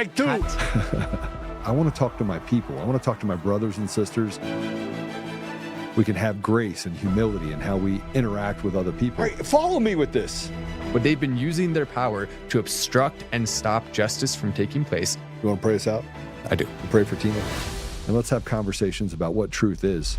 Take two. I want to talk to my people. I want to talk to my brothers and sisters. We can have grace and humility in how we interact with other people. Right, follow me with this. But they've been using their power to obstruct and stop justice from taking place. You want to pray us out? I do. We'll pray for Tina. And let's have conversations about what truth is.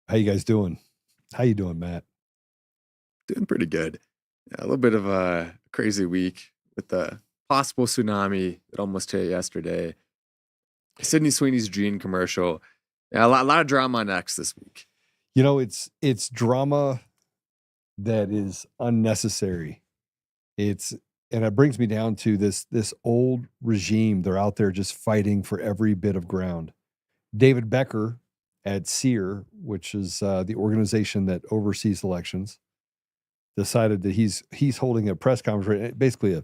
How you guys doing? How you doing, Matt? Doing pretty good. Yeah, a little bit of a crazy week with the possible tsunami that almost hit yesterday. Sydney Sweeney's Gene commercial. Yeah, a lot of drama on X this week. You know, it's drama that is unnecessary. And it brings me down to this old regime. They're out there just fighting for every bit of ground. David Becker at SEER, which is the organization that oversees elections, decided that he's holding a press conference, basically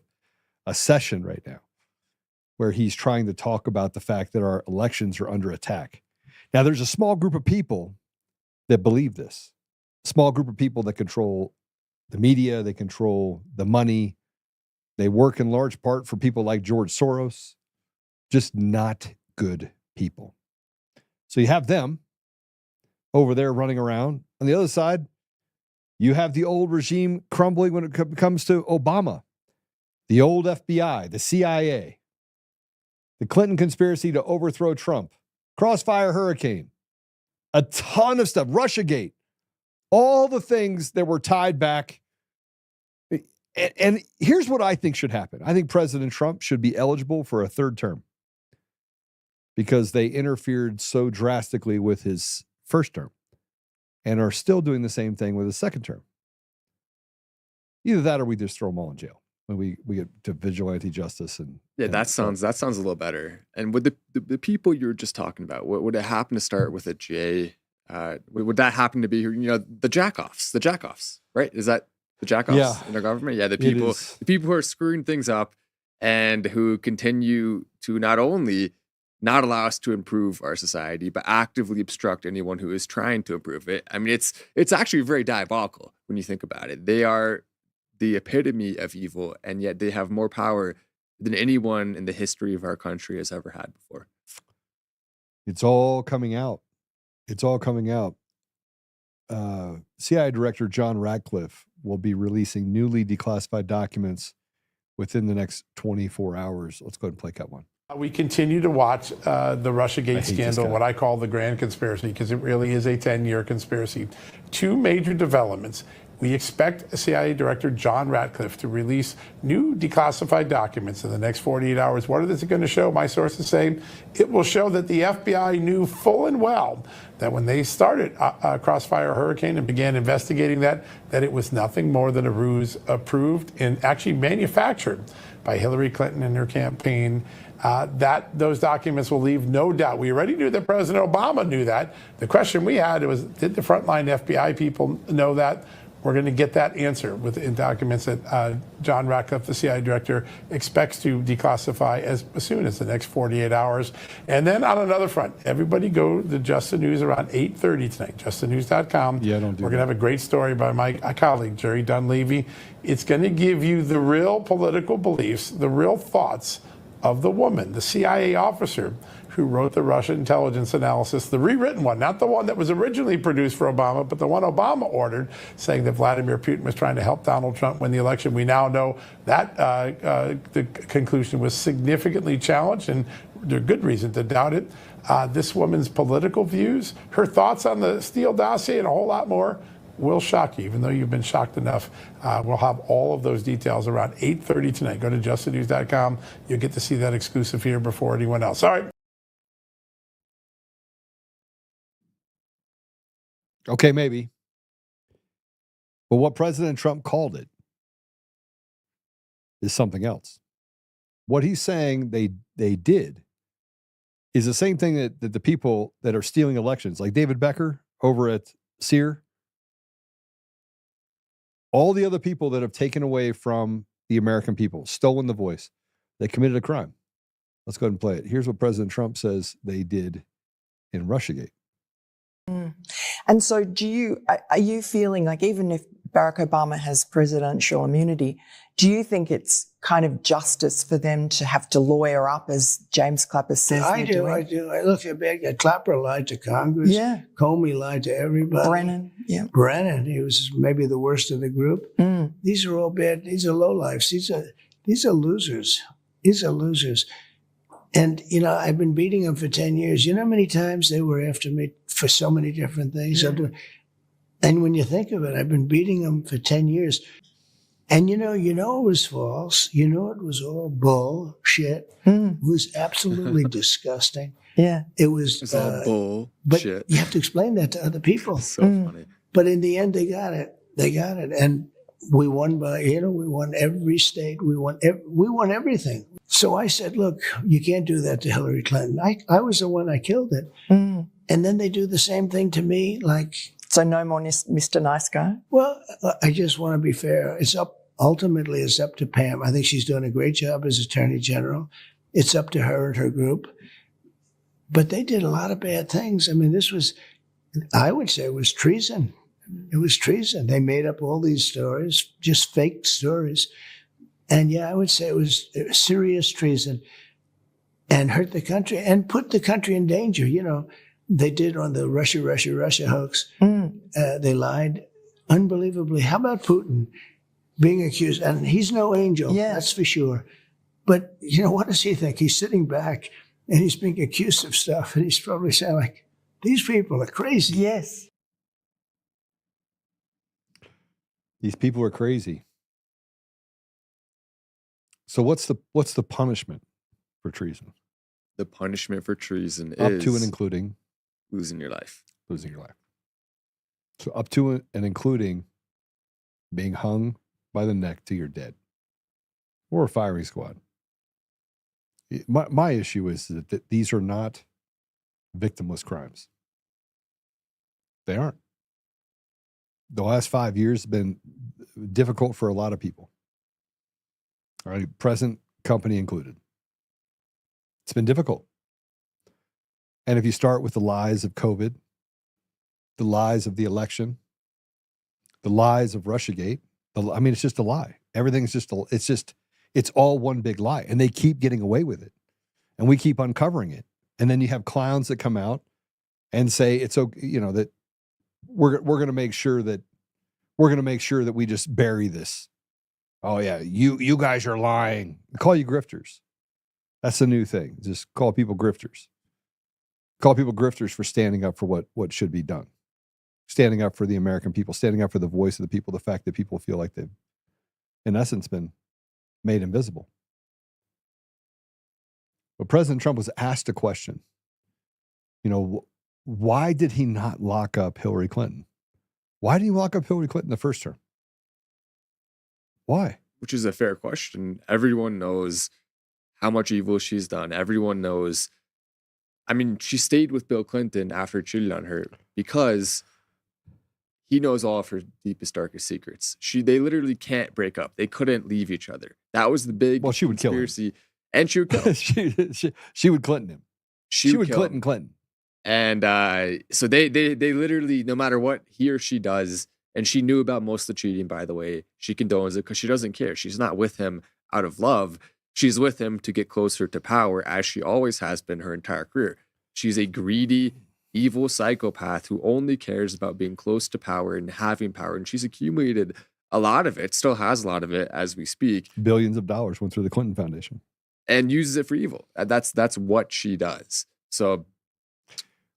a session right now, where he's trying to talk about the fact that our elections are under attack. Now, there's a small group of people that believe this. Small group of people that control the media, they control the money. They work in large part for people like George Soros, just not good people. So you have them over there running around. On the other side, you have the old regime crumbling when it comes to Obama, the old FBI, the CIA, the Clinton conspiracy to overthrow Trump, Crossfire Hurricane, a ton of stuff, RussiaGate, all the things that were tied back. And here's what I think should happen. I think President Trump should be eligible for a third term because they interfered so drastically with his first term and are still doing the same thing with his second term. Either that or we just throw them all in jail when we get to vigilante justice. That sounds a little better. And with the people you're just talking about, would it happen to start with a J? Would that happen to be, the jackoffs, right? Is that the jackoffs in our government? Yeah, the people who are screwing things up and who continue to not only not allow us to improve our society, but actively obstruct anyone who is trying to improve it. I mean, it's actually very diabolical when you think about it. They are the epitome of evil, and yet they have more power than anyone in the history of our country has ever had before. It's all coming out. CIA Director John Ratcliffe will be releasing newly declassified documents within the next 24 hours. Let's go ahead and play cut one. We continue to watch the RussiaGate scandal, what I call the grand conspiracy, because it really is a 10-year conspiracy. Two major developments. We expect CIA Director John Ratcliffe to release new declassified documents in the next 48 hours. What is it going to show? My sources say it will show that the FBI knew full and well that when they started Crossfire Hurricane and began investigating that it was nothing more than a ruse approved and actually manufactured by Hillary Clinton and her campaign. That those documents will leave no doubt. We already knew that President Obama knew that. The question we had was, did the frontline FBI people know that? We're going to get that answer within documents that John Ratcliffe, the CIA director, expects to declassify as soon as the next 48 hours. And then on another front, everybody go to Just the News around 8:30 tonight, justthenews.com. Yeah, We're going to have a great story by my colleague, Jerry Dunleavy. It's going to give you the real political beliefs, the real thoughts of the woman, the CIA officer who wrote the Russia intelligence analysis, the rewritten one, not the one that was originally produced for Obama, but the one Obama ordered, saying that Vladimir Putin was trying to help Donald Trump win the election. We now know that the conclusion was significantly challenged, and there's good reason to doubt it. This woman's political views, her thoughts on the Steele dossier, and a whole lot more will shock you, even though you've been shocked enough. We'll have all of those details around 8:30 tonight. Go to justthenews.com. You'll get to see that exclusive here before anyone else. All right. Okay, maybe. But what President Trump called it is something else. What he's saying they did is the same thing that the people that are stealing elections, like David Becker over at SEER, all the other people that have taken away from the American people, stolen the voice, they committed a crime. Let's go ahead and play it. Here's what President Trump says they did in RussiaGate. And so are you feeling like even if Barack Obama has presidential immunity, do you think it's kind of justice for them to have to lawyer up, as James Clapper says? I do. I look at Clapper lied to Congress. Yeah. Comey lied to everybody. Brennan, yeah. Brennan, he was maybe the worst of the group. These are all bad. These are lowlifes. These are losers. These are losers. And, you know, I've been beating them for 10 years. You know how many times they were after me for so many different things? Yeah. And when you think of it, I've been beating them for 10 years. And, you know it was false. You know it was all bullshit. It was absolutely disgusting. Yeah. It was all bull but shit. you have to explain that to other people. So funny. But in the end, they got it. They got it. And we won we won every state. We won everything. So I said, look, you can't do that to Hillary Clinton. I was the one, I killed it. And then they do the same thing to me. Like, so no more Mr. Nice Guy? Well, I just want to be fair. Ultimately, it's up to Pam. I think she's doing a great job as Attorney General. It's up to her and her group. But they did a lot of bad things. I mean, I would say it was treason. It was treason. They made up all these stories, just fake stories. And yeah, I would say it was serious treason and hurt the country and put the country in danger. You know, they did on the Russia hoax. They lied unbelievably. How about Putin being accused? And he's no angel, that's for sure. But, you know, what does he think? He's sitting back and he's being accused of stuff. And he's probably saying, like, these people are crazy. Yes. These people are crazy. So what's the punishment for treason? The punishment for treason Up is to and including losing your life. Losing your life. So up to and including being hung by the neck till you're dead, or a firing squad. My issue is that these are not victimless crimes. They aren't. The last 5 years have been difficult for a lot of people. All right, present company included. It's been difficult. And if you start with the lies of COVID, the lies of the election, the lies of RussiaGate, it's just a lie. Everything's it's all one big lie. And they keep getting away with it. And we keep uncovering it. And then you have clowns that come out and say it's okay, you know, that we're going to make sure that we just bury this. Oh yeah, you guys are lying. Call you grifters. That's the new thing. Just call people grifters. Call people grifters for standing up for what should be done. Standing up for the American people, standing up for the voice of the people, the fact that people feel like they've, in essence, been made invisible. But President Trump was asked a question. You know, why did he not lock up Hillary Clinton? Why did he lock up Hillary Clinton the first term? Why? Which is a fair question. Everyone knows how much evil she's done. Everyone knows. I mean, she stayed with Bill Clinton after he cheated on her because he knows all of her deepest, darkest secrets. They literally can't break up. They couldn't leave each other. That was the big she would conspiracy. Kill him. And she would kill him. she would Clinton him. She would Clinton. And so they literally, no matter what he or she does, and she knew about most of the cheating, by the way, she condones it because she doesn't care. She's not with him out of love. She's with him to get closer to power, as she always has been her entire career. She's a greedy, evil psychopath who only cares about being close to power and having power. And she's accumulated a lot of it, still has a lot of it as we speak. Billions of dollars went through the Clinton Foundation. And uses it for evil. That's what she does. So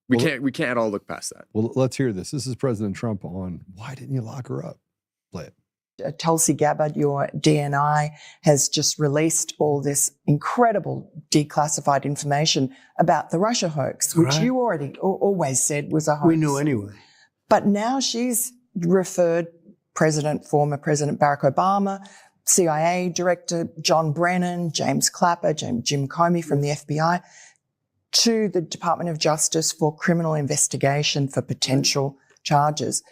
we can't all look past that. Well, let's hear this. This is President Trump on why didn't you lock her up? Play it. Tulsi Gabbard, your DNI, has just released all this incredible declassified information about the Russia hoax, which you already always said was a hoax. We knew anyway. But now she's referred former President Barack Obama, CIA Director John Brennan, James Clapper, Jim Comey from the FBI, to the Department of Justice for criminal investigation for potential charges.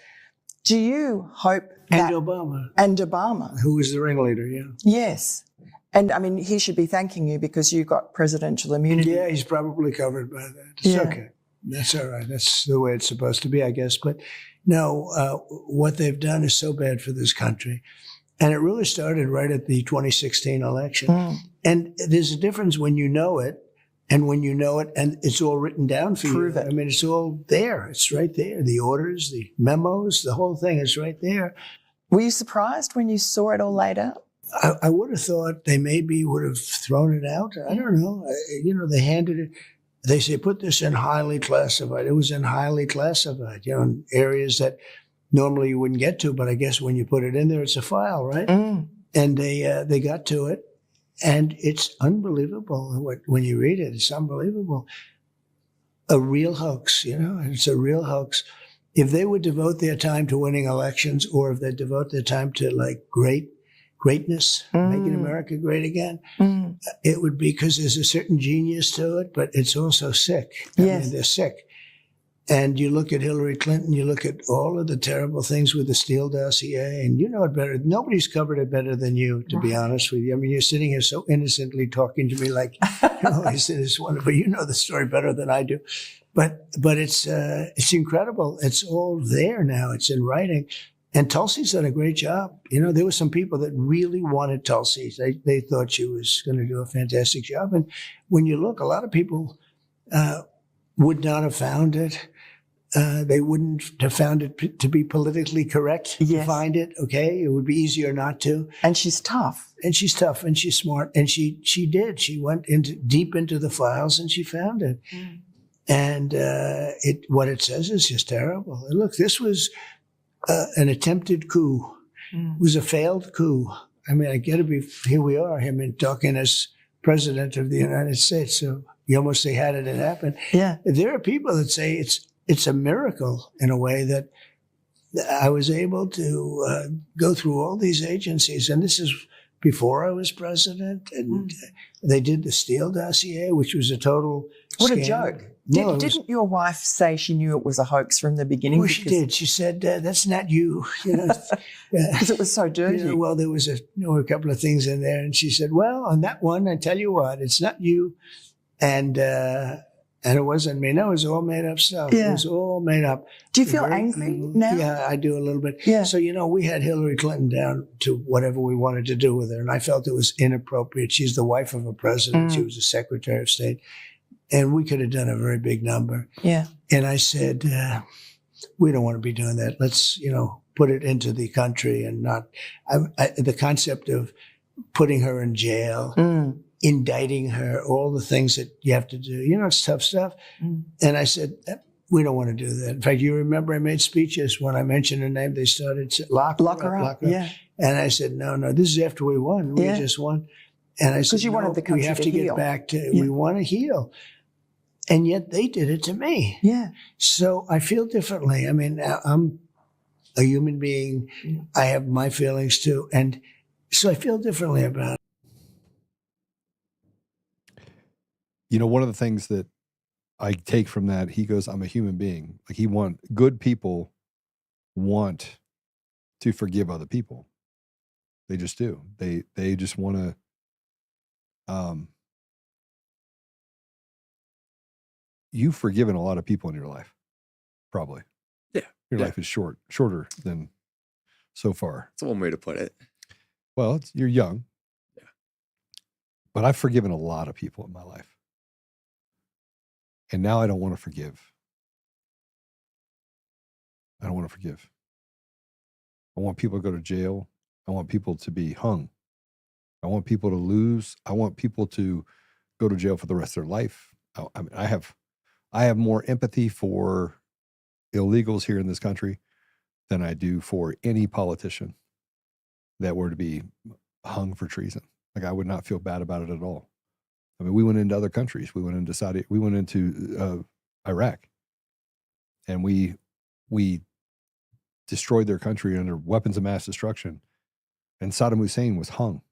Do you hope that... And Obama. Who was the ringleader, Yes. And, I mean, he should be thanking you because you got presidential immunity. Yeah, he's probably covered by that. It's okay. That's all right. That's the way it's supposed to be, I guess. But no, what they've done is so bad for this country. And it really started right at the 2016 election. And there's a difference when you know it and when you know it and it's all written down for Prove you. it. I mean, it's all there. It's right there. The orders, the memos, the whole thing is right there. Were you surprised when you saw it all laid out? I would have thought they maybe would have thrown it out. I don't know. They handed it. They say, put this in highly classified. It was in highly classified, in areas that normally you wouldn't get to. But I guess when you put it in there, it's a file, right? And they got to it. And it's unbelievable. When you read it, it's unbelievable. A real hoax, it's a real hoax. If they would devote their time to winning elections or if they devote their time to greatness, making America great again, it would be because there's a certain genius to it, but it's also sick. I mean, they're sick. And you look at Hillary Clinton, you look at all of the terrible things with the Steele dossier, and you know it better. Nobody's covered it better than you, to be honest with you. I mean, you're sitting here so innocently talking to me like, it's wonderful. You know the story better than I do. But it's incredible. It's all there now. It's in writing. And Tulsi's done a great job. There were some people that really wanted Tulsi. They thought she was going to do a fantastic job. And when you look, a lot of people would not have found it. They wouldn't have found it to be politically correct to find it. Okay, it would be easier not to. And she's tough. And she's tough, and she's smart, and she did. She went deep into the files, and she found it. And what it says is just terrible. And look, this was an attempted coup. It was a failed coup. I mean, I get to be, here we are, him talking as president of the United States. So you almost say, how did it happen? Yeah. There are people that say it's a miracle in a way that I was able to go through all these agencies. And this is before I was president. And they did the Steele dossier, which was a total What scam. a joke. No, Didn't your wife say she knew it was a hoax from the beginning? Well, she did. She said, that's not you. Because it was so dirty. Well, there was a couple of things in there. And she said, well, on that one, I tell you what, it's not you. And it wasn't me. No, it was all made up stuff. Yeah. It was all made up. Do you feel angry now? Yeah, I do a little bit. Yeah. So, we had Hillary Clinton down to whatever we wanted to do with her. And I felt it was inappropriate. She's the wife of a president. She was a Secretary of State. And we could have done a very big number. Yeah. And I said, we don't want to be doing that. Let's, put it into the country and not the concept of putting her in jail, indicting her, all the things that you have to do. It's tough stuff. And I said, we don't want to do that. In fact, you remember I made speeches when I mentioned her name. They started lock her up. Yeah. And I said, no, this is after we won. We just won. And I said, Because you wanted the country we have to to heal. get back to, we want to heal. And yet they did it to me. Yeah. So I feel differently. I mean, I'm a human being. I have my feelings too. And so I feel differently about it. One of the things that I take from that, he goes, I'm a human being. Like good people want to forgive other people. They just do. They just want to, you've forgiven a lot of people in your life, probably. Yeah. Your life is shorter than so far. That's one way to put it. Well, you're young. Yeah. But I've forgiven a lot of people in my life. And now I don't want to forgive. I don't want to forgive. I want people to go to jail. I want people to be hung. I want people to lose. I want people to go to jail for the rest of their life. I have more empathy for illegals here in this country than I do for any politician that were to be hung for treason. Like, I would not feel bad about it at all. I mean, we went into other countries. We went into Saudi. We went into Iraq, and we destroyed their country under weapons of mass destruction. And Saddam Hussein was hung.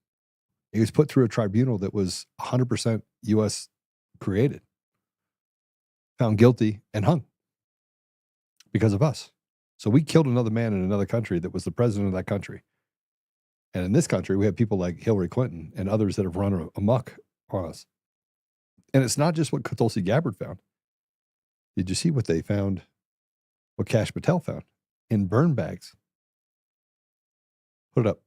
He was put through a tribunal that was 100% U.S. created, found guilty, and hung because of us. So we killed another man in another country that was the president of that country. And in this country, we have people like Hillary Clinton and others that have run amok on us. And it's not just what Tulsi Gabbard found. Did you see what they found? What Kash Patel found in burn bags? Put it up.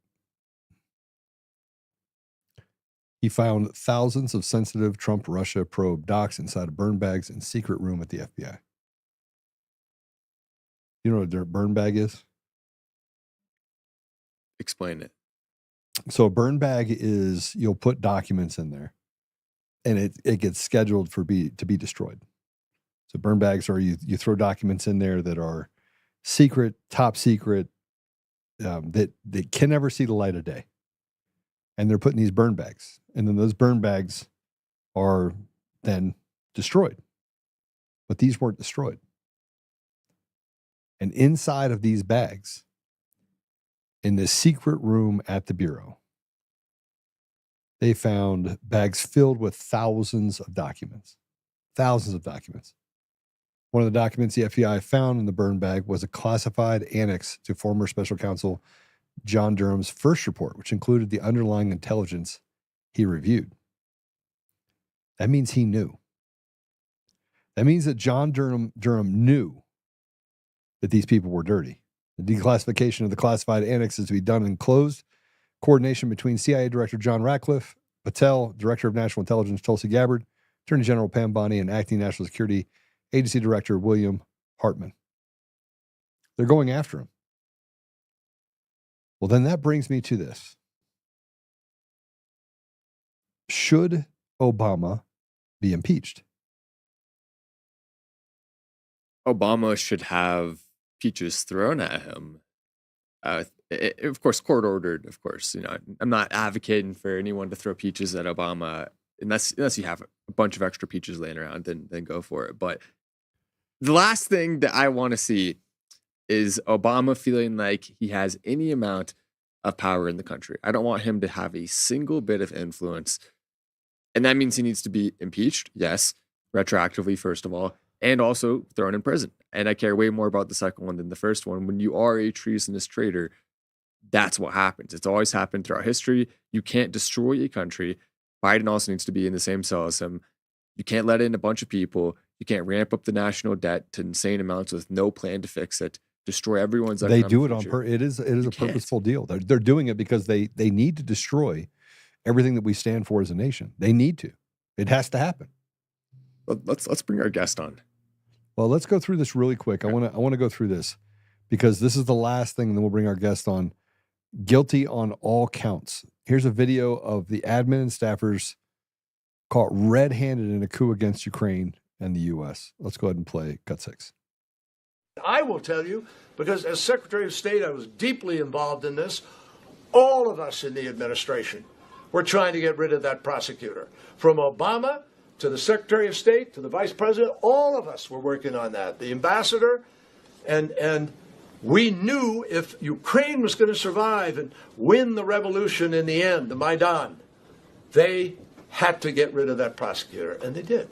He found thousands of sensitive Trump-Russia probe docs inside of burn bags in secret room at the FBI. You know what a burn bag is? Explain it. So a burn bag is, you'll put documents in there and it gets scheduled to be destroyed. So burn bags are, you throw documents in there that are secret, top secret, that can never see the light of day. And they're put in these burn bags. And then those burn bags are then destroyed. But these weren't destroyed. And inside of these bags, in this secret room at the Bureau, they found bags filled with thousands of documents. Thousands of documents. One of the documents the FBI found in the burn bag was a classified annex to former special counsel John Durham's first report, which included the underlying intelligence he reviewed. That means he knew. That means that John Durham knew that these people were dirty. The declassification of the classified annex is to be done in closed coordination between CIA Director John Ratcliffe, Patel, Director of National Intelligence Tulsi Gabbard, Attorney General Pam Bondi, and Acting National Security Agency Director William Hartman. They're going after him. Well, then that brings me to this. Should Obama be impeached? Obama should have peaches thrown at him. Of course, court ordered, of course. You know, I'm not advocating for anyone to throw peaches at Obama unless you have a bunch of extra peaches laying around, then go for it. But the last thing that I want to see is Obama feeling like he has any amount of power in the country. I don't want him to have a single bit of influence. And that means he needs to be impeached, yes, retroactively, first of all, and also thrown in prison. And I care way more about the second one than the first one. When you are a treasonous traitor, that's what happens. It's always happened throughout history. You can't destroy a country. Biden also needs to be in the same cell as him. You can't let in a bunch of people. You can't ramp up the national debt to insane amounts with no plan to fix it. Destroy everyone's. They do it on purpose. It is a purposeful deal. They're doing it because they need to destroy everything that we stand for as a nation. They need to. It has to happen. Let's bring our guest on. Well, let's go through this really quick. I want to go through this because this is the last thing, and then we'll bring our guest on. Guilty on all counts. Here's a video of the admin and staffers caught red-handed in a coup against Ukraine and the U.S. Let's go ahead and play cut 6. I will tell you, because as Secretary of State, I was deeply involved in this. All of us in the administration were trying to get rid of that prosecutor. From Obama to the Secretary of State to the Vice President, all of us were working on that. The ambassador, and we knew if Ukraine was going to survive and win the revolution in the end, the Maidan, they had to get rid of that prosecutor, and they did.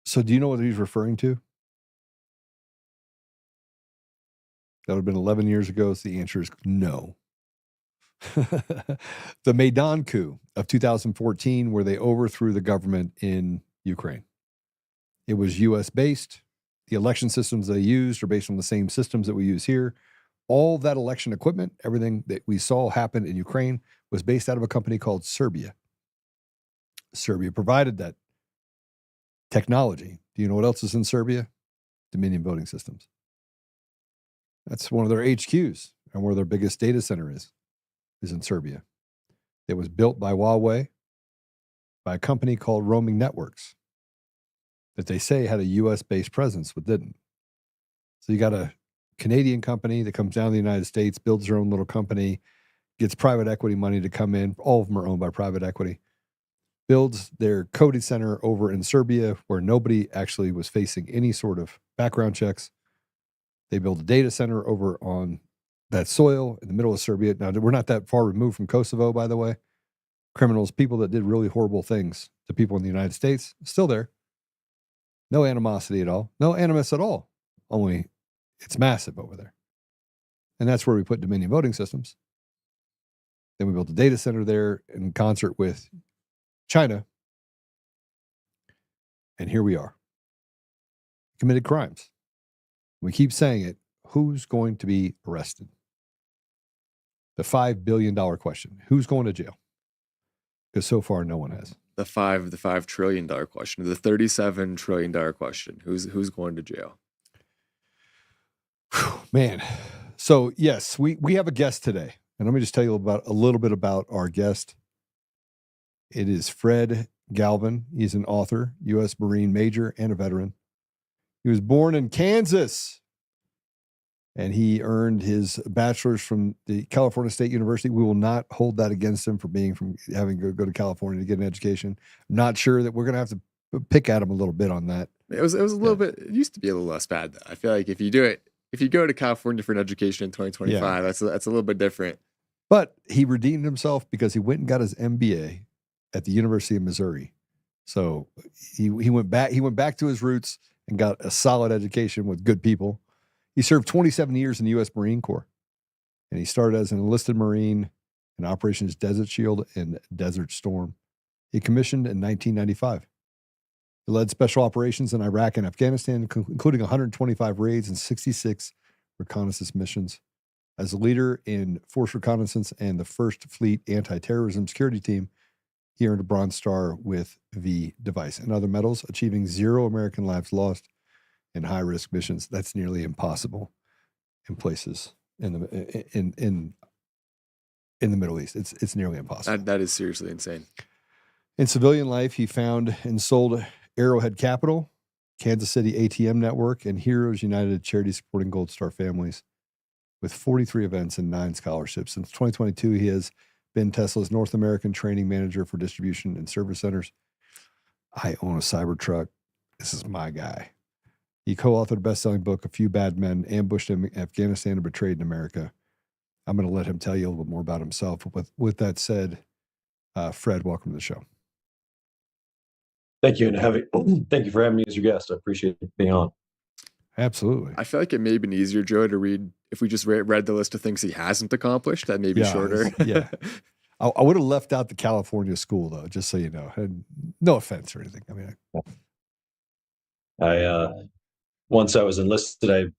So do you know what he's referring to? That would have been 11 years ago, so the answer is no. The Maidan coup of 2014, where they overthrew the government in Ukraine. It was U.S.-based. The election systems they used are based on the same systems that we use here. All that election equipment, everything that we saw happen in Ukraine, was based out of a company called Serbia. Serbia provided that technology. Do you know what else is in Serbia? Dominion voting systems. That's one of their HQs, and where their biggest data center is in Serbia. It was built by Huawei, by a company called Roaming Networks, that they say had a U.S.-based presence, but didn't. So you got a Canadian company that comes down to the United States, builds their own little company, gets private equity money to come in. All of them are owned by private equity. Builds their coding center over in Serbia, where nobody actually was facing any sort of background checks. They build a data center over on that soil in the middle of Serbia. Now, we're not that far removed from Kosovo, by the way. Criminals, people that did really horrible things to people in the United States, still there. No animosity at all. No animus at all. Only it's massive over there. And that's where we put Dominion voting systems. Then we built a data center there in concert with China And here we are. Committed crimes. We keep saying it. Who's going to be arrested? The $5 billion question. Who's going to jail? Because so far, no one has. The $5 trillion question, the $37 trillion question. Who's going to jail? Whew, man. So yes, we have a guest today. And let me just tell you a little bit about our guest. It is Fred Galvin. He's an author, U.S. Marine major, and a veteran. He was born in Kansas, and he earned his bachelor's from the California State University. We will not hold that against him for having to go to California to get an education. I'm not sure that we're going to have to pick at him a little bit on that. It was a little bit. It used to be a little less bad, though. I feel like if you go to California for an education in 2025, that's a little bit different. But he redeemed himself because he went and got his MBA at the University of Missouri. So he went back to his roots and got a solid education with good people. He served 27 years in the U.S. Marine Corps, and he started as an enlisted Marine in Operations Desert Shield and Desert Storm. He commissioned in 1995. He led special operations in Iraq and Afghanistan, including 125 raids and 66 reconnaissance missions. As a leader in Force Reconnaissance and the 1st Fleet Anti-Terrorism Security Team, he earned a Bronze Star with the device and other medals, achieving 0 American lives lost in high-risk missions. That's nearly impossible in places in the Middle East. It's nearly impossible. That is seriously insane. In civilian life, he found and sold Arrowhead Capital, Kansas City ATM Network, and Heroes United, charity supporting Gold Star families, with 43 events and 9 scholarships. Since 2022, he has been Tesla's North American training manager for distribution and service centers. I own a Cybertruck. This is my guy. He co-authored a best-selling book, A Few Bad Men Ambushed in Afghanistan and Betrayed in America. I'm going to let him tell you a little bit more about himself. But with that said, Fred, welcome to the show. Thank you, and thank you for having me as your guest. I appreciate being on. Absolutely. I feel like it may have been easier, Joe, to read if we just read the list of things he hasn't accomplished. That may be shorter. Yeah. I would have left out the California school, though, just so you know. And no offense or anything. I mean, once I was enlisted,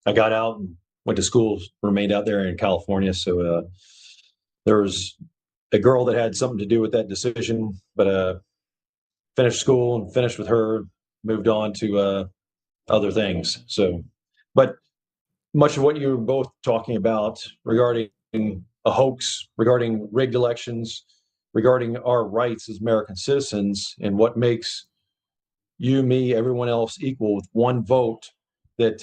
I got out and went to school, remained out there in California. So there was a girl that had something to do with that decision, but finished school and finished with her, moved on to other things. So, but much of what you were both talking about regarding a hoax, regarding rigged elections, regarding our rights as American citizens, and what makes you, me, everyone else equal with one vote, that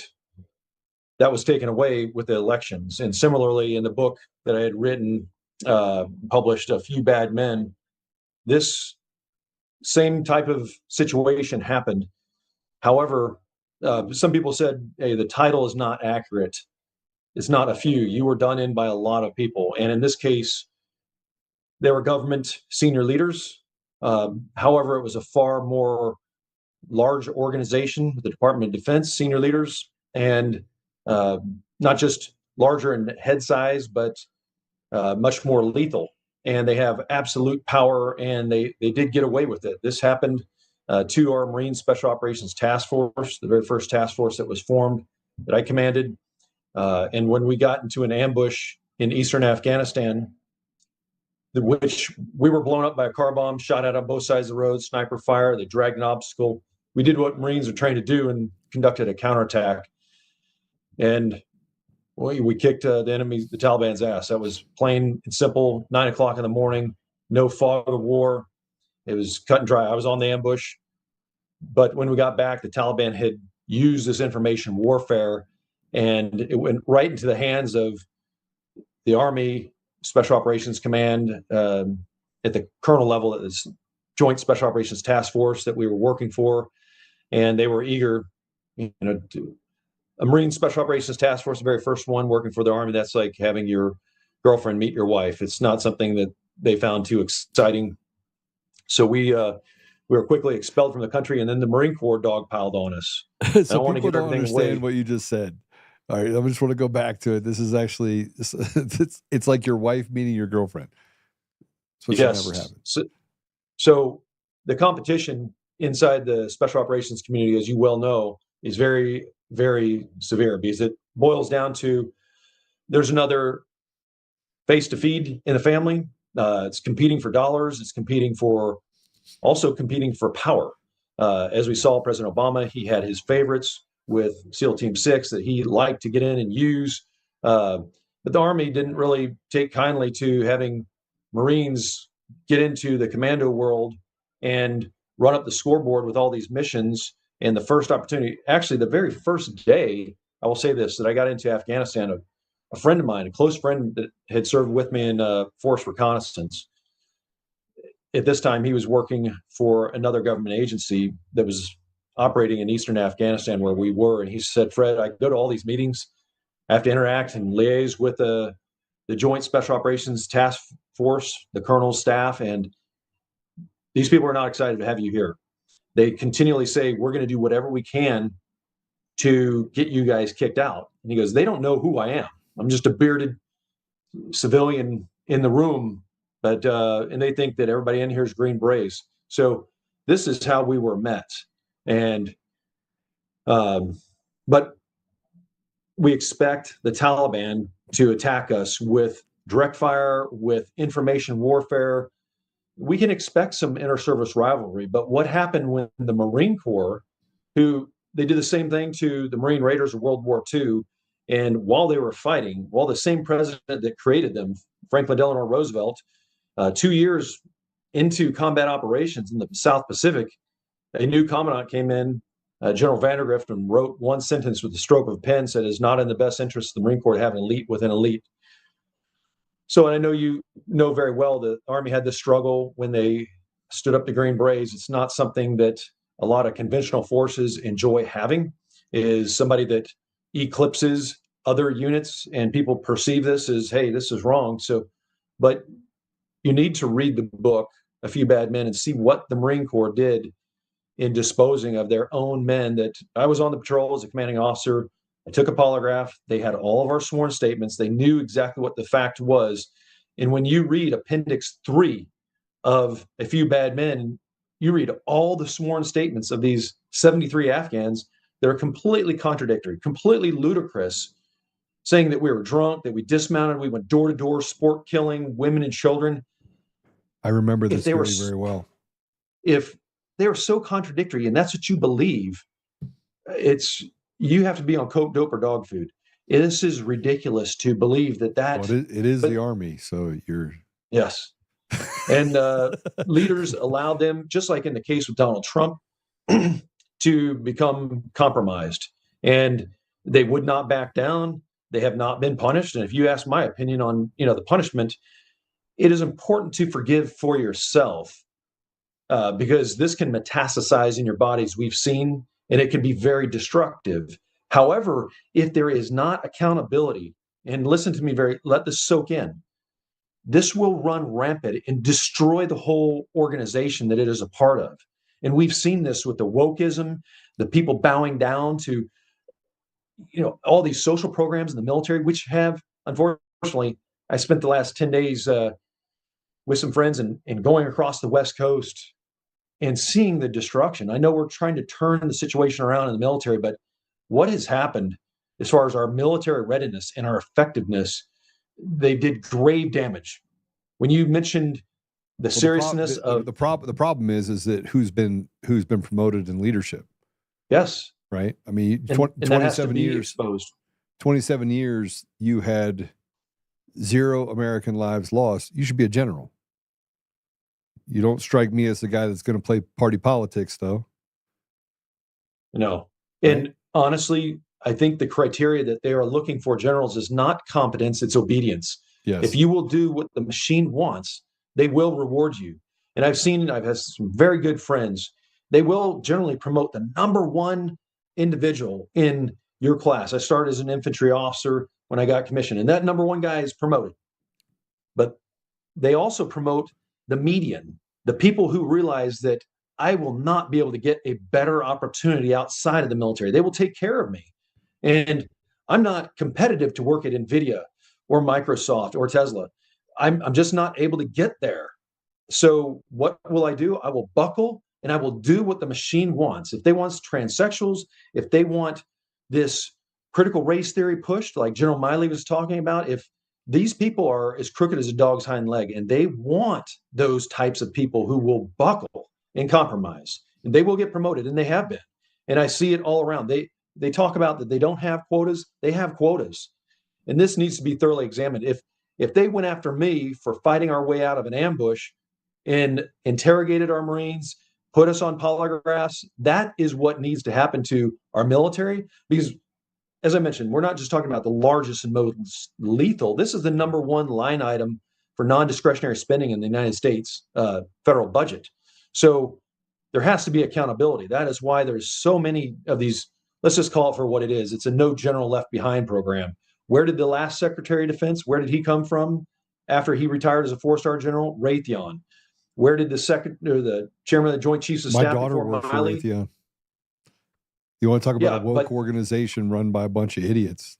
was taken away with the elections. And similarly, in the book that I had written, published, A Few Bad Men, this same type of situation happened. However, some people said, hey, the title is not accurate. It's not a few. You were done in by a lot of people. And in this case, they were government senior leaders. However, it was a far more large organization with the Department of Defense senior leaders, and not just larger in head size, but much more lethal. And they have absolute power, and they did get away with it. This happened to our Marine Special Operations Task Force, the very first task force that was formed that I commanded. And when we got into an ambush in eastern Afghanistan, which we were blown up by a car bomb, shot at on both sides of the road, sniper fire, they dragged an obstacle. We did what Marines are trained to do and conducted a counterattack. And we kicked the Taliban's ass. That was plain and simple, 9 o'clock in the morning, no fog of war. It was cut and dry. I was on the ambush. But when we got back, the Taliban had used this information warfare, and it went right into the hands of the Army Special Operations Command at the colonel level, at this Joint Special Operations Task Force that we were working for. And they were eager, to a Marine Special Operations Task Force, the very first one working for the Army. That's like having your girlfriend meet your wife. It's not something that they found too exciting. So we were quickly expelled from the country, and then the Marine Corps dogpiled on us. So people don't understand what you just said. All right, I just want to go back to it. This is actually, it's like your wife meeting your girlfriend. It's what never happened. So the competition inside the special operations community, as you well know, is very, very severe, because it boils down to there's another face to feed in the family. It's competing for dollars. It's competing for power. As we saw, President Obama, he had his favorites with SEAL Team 6 that he liked to get in and use. But the Army didn't really take kindly to having Marines get into the commando world and run up the scoreboard with all these missions. And the first opportunity, actually, the very first day, I will say this, that I got into Afghanistan, a friend of mine, a close friend that had served with me in force reconnaissance, at this time, he was working for another government agency that was operating in eastern Afghanistan where we were. And he said, Fred, I go to all these meetings. I have to interact and liaise with the Joint Special Operations Task Force, the colonel's staff, and these people are not excited to have you here. They continually say, we're going to do whatever we can to get you guys kicked out. And he goes, they don't know who I am. I'm just a bearded civilian in the room, but and they think that everybody in here is Green Berets. So this is how we were met. And but we expect the Taliban to attack us with direct fire, with information warfare. We can expect some inter-service rivalry, but what happened when the Marine Corps, who they did the same thing to the Marine Raiders of World War II, and while they were fighting, while the same president that created them, Franklin Delano Roosevelt, 2 years into combat operations in the South Pacific, a new commandant came in, General Vandergrift, and wrote one sentence with the stroke of a pen, said, it's not in the best interest of the Marine Corps to have an elite within elite. So, and I know you know very well the Army had this struggle when they stood up to Green Berets. It's not something that a lot of conventional forces enjoy having, is somebody that eclipses other units, and people perceive this as, hey, this is wrong. So, but you need to read the book, A Few Bad Men, and see what the Marine Corps did in disposing of their own men. That I was on the patrol as a commanding officer. I took a polygraph. They had all of our sworn statements. They knew exactly what the fact was. And when you read Appendix 3 of A Few Bad Men, you read all the sworn statements of these 73 Afghans. They're completely contradictory, completely ludicrous, saying that we were drunk, that we dismounted, we went door to door, sport killing women and children. I remember this very, very well. If they were so contradictory, and that's what you believe, you have to be on coke, dope, or dog food. This is ridiculous to believe that. Well, it is the Army, so you're... Yes. And leaders allowed them, just like in the case with Donald Trump, to become compromised. And they would not back down. They have not been punished. And if you ask my opinion on, the punishment, it is important to forgive for yourself, because this can metastasize in your bodies, we've seen, and it can be very destructive. However, if there is not accountability, and listen to me let this soak in, this will run rampant and destroy the whole organization that it is a part of. And we've seen this with the wokeism, the people bowing down to, all these social programs in the military, which have, unfortunately, I spent the last 10 days with some friends and going across the West Coast and seeing the destruction. I know we're trying to turn the situation around in the military, but what has happened as far as our military readiness and our effectiveness, they did grave damage. When you mentioned the seriousness of the problem is that who's been promoted in leadership. Yes. Right. I mean, and 27 years exposed. 27 years, you had 0 American lives lost. You should be a general. You don't strike me as the guy that's going to play party politics, though. No. And honestly, I think the criteria that they are looking for generals is not competence, it's obedience. Yes. If you will do what the machine wants, they will reward you. And I've had some very good friends. They will generally promote the number one individual in your class. I started as an infantry officer when I got commissioned, and that number one guy is promoted. But they also promote the median, the people who realize that I will not be able to get a better opportunity outside of the military. They will take care of me. And I'm not competitive to work at NVIDIA or Microsoft or Tesla. I'm just not able to get there. So what will I do? I will buckle. and I will do what the machine wants. If they want transsexuals, if they want this critical race theory pushed, like General Miley was talking about, if these people are as crooked as a dog's hind leg, and they want those types of people who will buckle and compromise, and they will get promoted, and they have been. And I see it all around. They talk about that they don't have quotas. They have quotas. And this needs to be thoroughly examined. If they went after me for fighting our way out of an ambush and interrogated our Marines, put us on polygraphs, that is what needs to happen to our military. Because, as I mentioned, we're not just talking about the largest and most lethal. This is the number one line item for non-discretionary spending in the United States federal budget. So there has to be accountability. That is why there's so many of these, let's just call it for what it is. It's a no general left behind program. Where did the last Secretary of Defense, where did he come from after he retired as a 4-star general? Raytheon. Where did the chairman of the Joint Chiefs of My Staff daughter before worked for Miley? Raytheon. You want to talk about Yeah, a woke organization run by a bunch of idiots?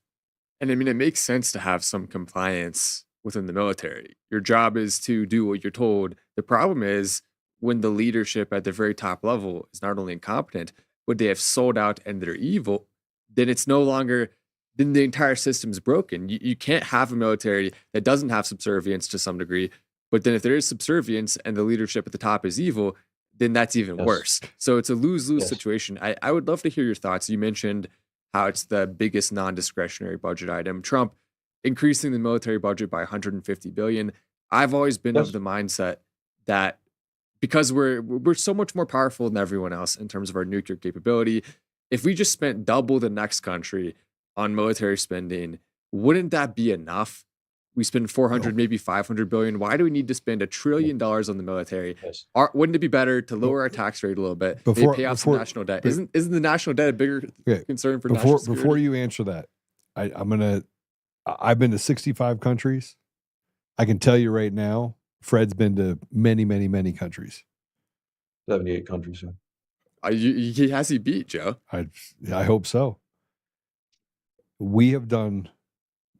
And I mean, it makes sense to have some compliance within the military. Your job is to do what you're told. The problem is when the leadership at the very top level is not only incompetent, but they have sold out and they're evil, then it's no longer, then the entire system's broken. You can't have a military that doesn't have subservience to some degree. But then if there is subservience and the leadership at the top is evil, then that's even worse. So it's a lose-lose situation. I would love to hear your thoughts. You mentioned how it's the biggest non-discretionary budget item. Trump increasing the military budget by $150 billion. I've always been of the mindset that because we're so much more powerful than everyone else in terms of our nuclear capability, if we just spent double the next country on military spending, wouldn't that be enough? We spend 400, maybe 500 billion. Why do we need to spend $1 trillion on the military? Wouldn't it be better to lower our tax rate a little bit? Maybe pay off some national debt. Isn't the national debt a bigger concern for national security? Before you answer that, I've been to 65 countries. I can tell you right now, Fred's been to many, many, many countries. 78 countries. He has he beat, Joe? I hope so. We have done.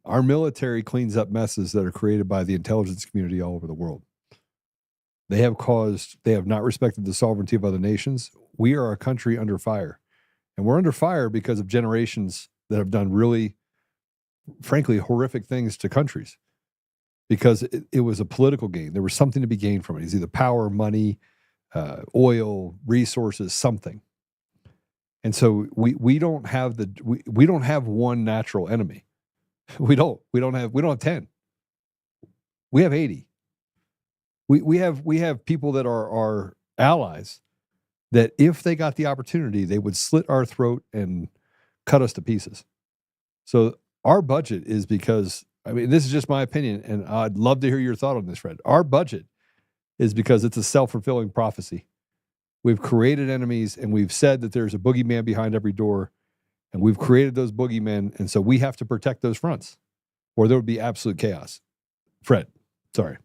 Our military cleans up messes that are created by the intelligence community all over the world. They have not respected the sovereignty of other nations. We are a country under fire. And we're under fire because of generations that have done really, frankly, horrific things to countries. Because it was a political gain. There was something to be gained from it. It's either power, money, oil, resources, something. And so we don't have we don't have one natural enemy. We don't have 10. We have 80. We have people that are our allies that if they got the opportunity, they would slit our throat and cut us to pieces. So our budget is because, I mean, this is just my opinion, and I'd love to hear your thought on this, Fred. Our budget is because it's a self-fulfilling prophecy. We've created enemies, and we've said that there's a boogeyman behind every door. And we've created those boogeymen, and so we have to protect those fronts, or there would be absolute chaos. Fred, sorry.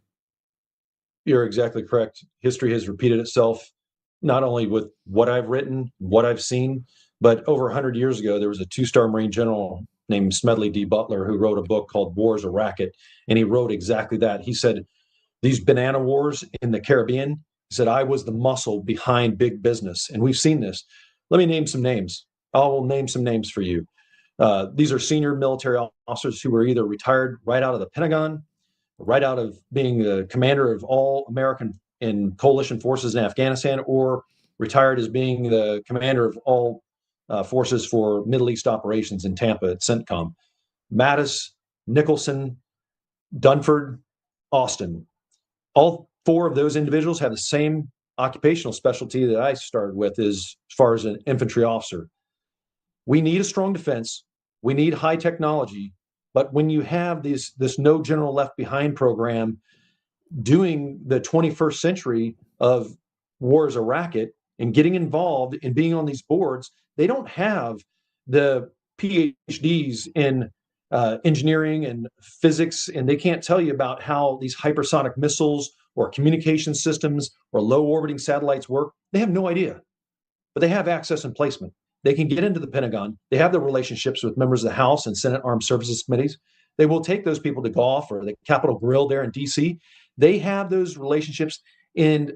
You're exactly correct. History has repeated itself, not only with what I've written, what I've seen, but over 100 years ago, there was a 2-star Marine general named Smedley D. Butler who wrote a book called War is a Racket, and he wrote exactly that. He said, these banana wars in the Caribbean, he said, I was the muscle behind big business, and we've seen this. Let me name some names. I'll name some names for you. These are senior military officers who were either retired right out of the Pentagon, right out of being the commander of all American and coalition forces in Afghanistan, or retired as being the commander of all forces for Middle East operations in Tampa at CENTCOM. Mattis, Nicholson, Dunford, Austin. All 4 of those individuals have the same occupational specialty that I started with as far as an infantry officer. We need a strong defense. We need high technology. But when you have this no general left behind program doing the 21st century of war as a racket and getting involved and being on these boards, they don't have the PhDs in engineering and physics, and they can't tell you about how these hypersonic missiles or communication systems or low orbiting satellites work. They have no idea, but they have access and placement. They can get into the Pentagon. They have the relationships with members of the House and Senate Armed Services Committees. They will take those people to golf or the Capitol Grill there in DC. They have those relationships, and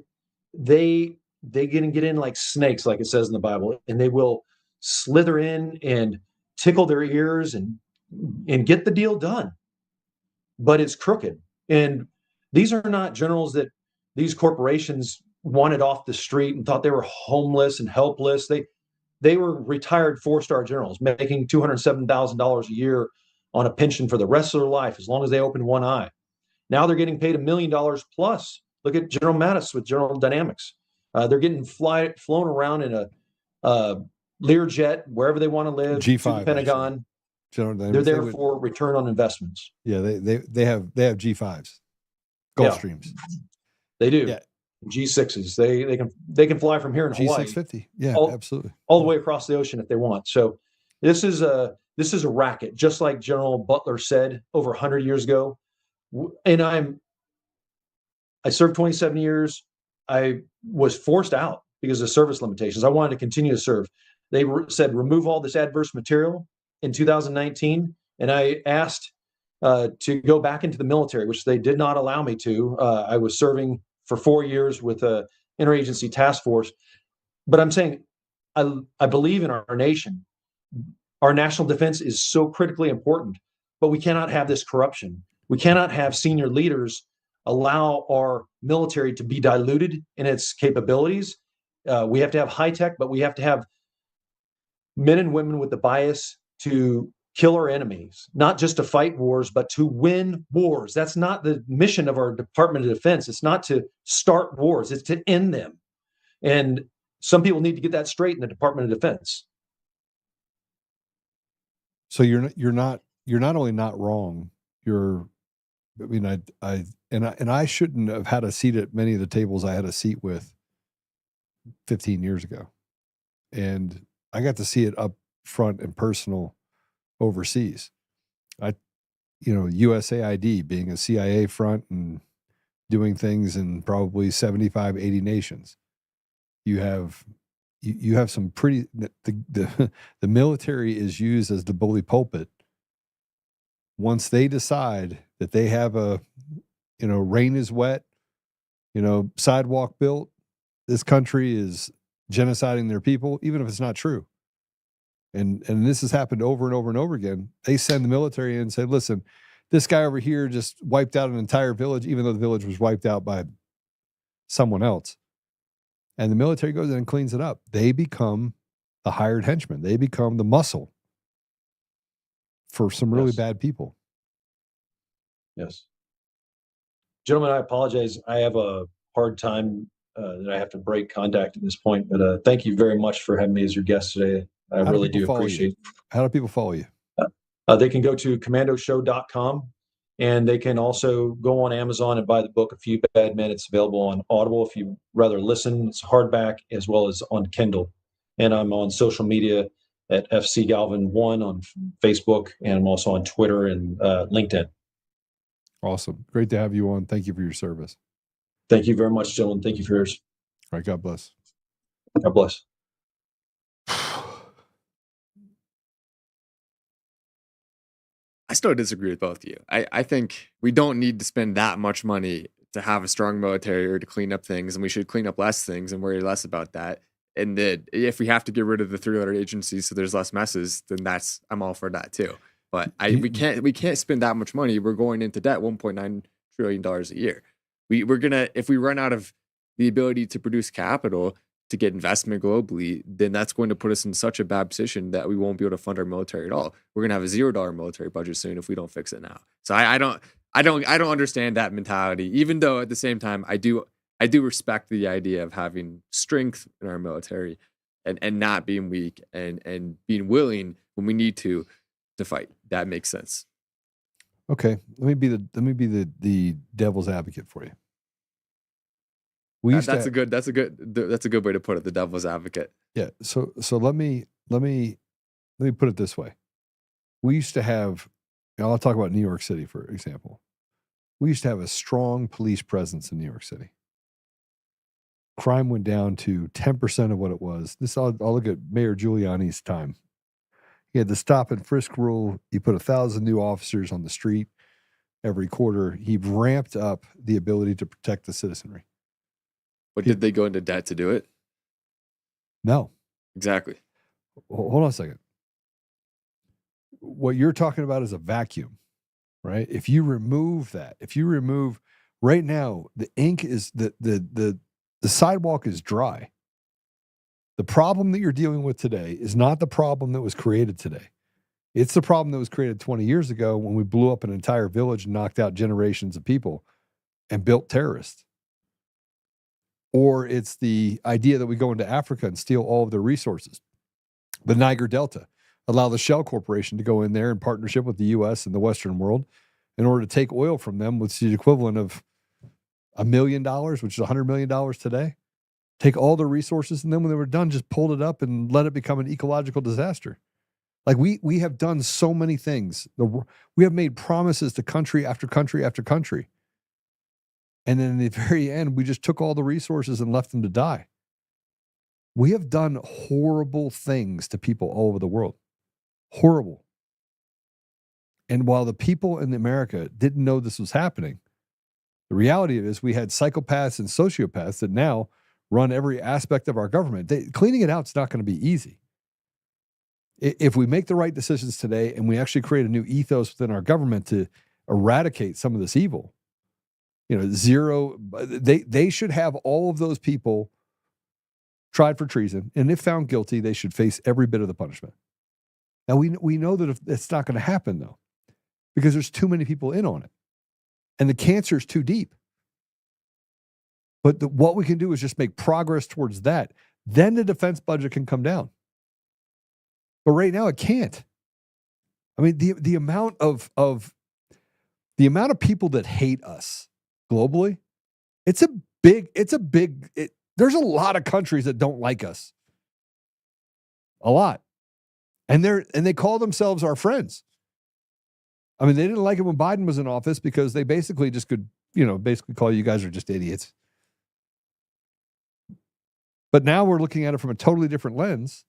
they they get in like snakes, like it says in the Bible, and they will slither in and tickle their ears and get the deal done. But it's crooked. And these are not generals that these corporations wanted off the street and thought they were homeless and helpless. They were retired 4-star generals making $207,000 a year on a pension for the rest of their life, as long as they opened one eye. Now they're getting paid $1 million plus. Look at General Mattis with General Dynamics. They're getting flown around in a Learjet, wherever they want to live, G5, to the Pentagon. They're there for return on investments. Yeah, they have G5s, Gulfstreams. They do. Yeah. G6s. They can fly from here in Hawaii. G650. Yeah, absolutely. All the way across the ocean if they want. So this is a racket, just like General Butler said over 100 years ago. And I served 27 years. I was forced out because of service limitations. I wanted to continue to serve. They said remove all this adverse material in 2019, and I asked to go back into the military, which they did not allow me to. I was serving for 4 years with a interagency task force. But I'm saying I believe in our nation. Our national defense is so critically important, but we cannot have this corruption. We cannot have senior leaders allow our military to be diluted in its capabilities. We have to have high tech, but we have to have men and women with the bias to kill our enemies, not just to fight wars, but to win wars. That's not the mission of our Department of Defense. It's not to start wars, it's to end them. And some people need to get that straight in the Department of Defense. So you're not only not wrong, I shouldn't have had a seat at many of the tables I had a seat with 15 years ago. And I got to see it up front and personal overseas. USAID being a CIA front and doing things in probably 75, 80 nations. You have some pretty, the military is used as the bully pulpit. Once they decide that they have rain is wet, sidewalk built, this country is genociding their people, even if it's not true. And this has happened over and over and over again. They send the military in and say, listen, this guy over here just wiped out an entire village, even though the village was wiped out by someone else. And the military goes in and cleans it up. They become the hired henchmen. They become the muscle for some really bad people. Yes. Gentlemen, I apologize. I have a hard time that I have to break contact at this point, but thank you very much for having me as your guest today. I really do appreciate it. How do people follow you? They can go to commandoshow.com, and they can also go on Amazon and buy the book, A Few Bad Men. It's available on Audible if you rather listen. It's hardback as well as on Kindle. And I'm on social media at FC Galvin1 on Facebook, and I'm also on Twitter and LinkedIn. Awesome. Great to have you on. Thank you for your service. Thank you very much, gentlemen. Thank you for yours. All right. God bless. God bless. I still disagree with both of you. I think we don't need to spend that much money to have a strong military or to clean up things, and we should clean up less things and worry less about that. And that if we have to get rid of the 300 agencies so there's less messes, then I'm all for that too. But we can't spend that much money. We're going into debt, $1.9 trillion a year. We're gonna, if we run out of the ability to produce capital to get investment globally, then that's going to put us in such a bad position that we won't be able to fund our military at all. We're gonna have a $0 military budget soon if we don't fix it now. So I don't understand that mentality. Even though at the same time I do respect the idea of having strength in our military and not being weak and being willing when we need to fight. That makes sense. Okay, let me be the devil's advocate for you. That's a good way to put it. The devil's advocate. Yeah. So let me put it this way. We used to have, I'll talk about New York City, for example. We used to have a strong police presence in New York City. Crime went down to 10% of what it was. I'll look at Mayor Giuliani's time. He had the stop and frisk rule. He put 1,000 new officers on the street every quarter. He ramped up the ability to protect the citizenry. But did they go into debt to do it? No. Exactly. Hold on a second. What you're talking about is a vacuum, right? If you remove that, right now, the ink is the sidewalk is dry. The problem that you're dealing with today is not the problem that was created today. It's the problem that was created 20 years ago when we blew up an entire village and knocked out generations of people and built terrorists. Or it's the idea that we go into Africa and steal all of their resources. The Niger Delta, allow the Shell Corporation to go in there in partnership with the U.S. and the Western world in order to take oil from them, which is the equivalent of $1 million, which is $100 million today. Take all the resources, and then when they were done, just pulled it up and let it become an ecological disaster. Like we have done so many things. We have made promises to country after country after country. And then in the very end, we just took all the resources and left them to die. We have done horrible things to people all over the world. Horrible. And while the people in America didn't know this was happening, the reality is we had psychopaths and sociopaths that now run every aspect of our government. Cleaning it out is not going to be easy. If we make the right decisions today and we actually create a new ethos within our government to eradicate some of this evil, they should have all of those people tried for treason, and if found guilty, they should face every bit of the punishment. Now, we know that it's not going to happen, though, because there's too many people in on it, and the cancer is too deep. But what we can do is just make progress towards that. Then the defense budget can come down. But right now, it can't. I mean, the amount of people that hate us globally, there's a lot of countries that don't like us. A lot. And they call themselves our friends. I mean, they didn't like it when Biden was in office because they basically just could, basically call you guys are just idiots. But now we're looking at it from a totally different lens.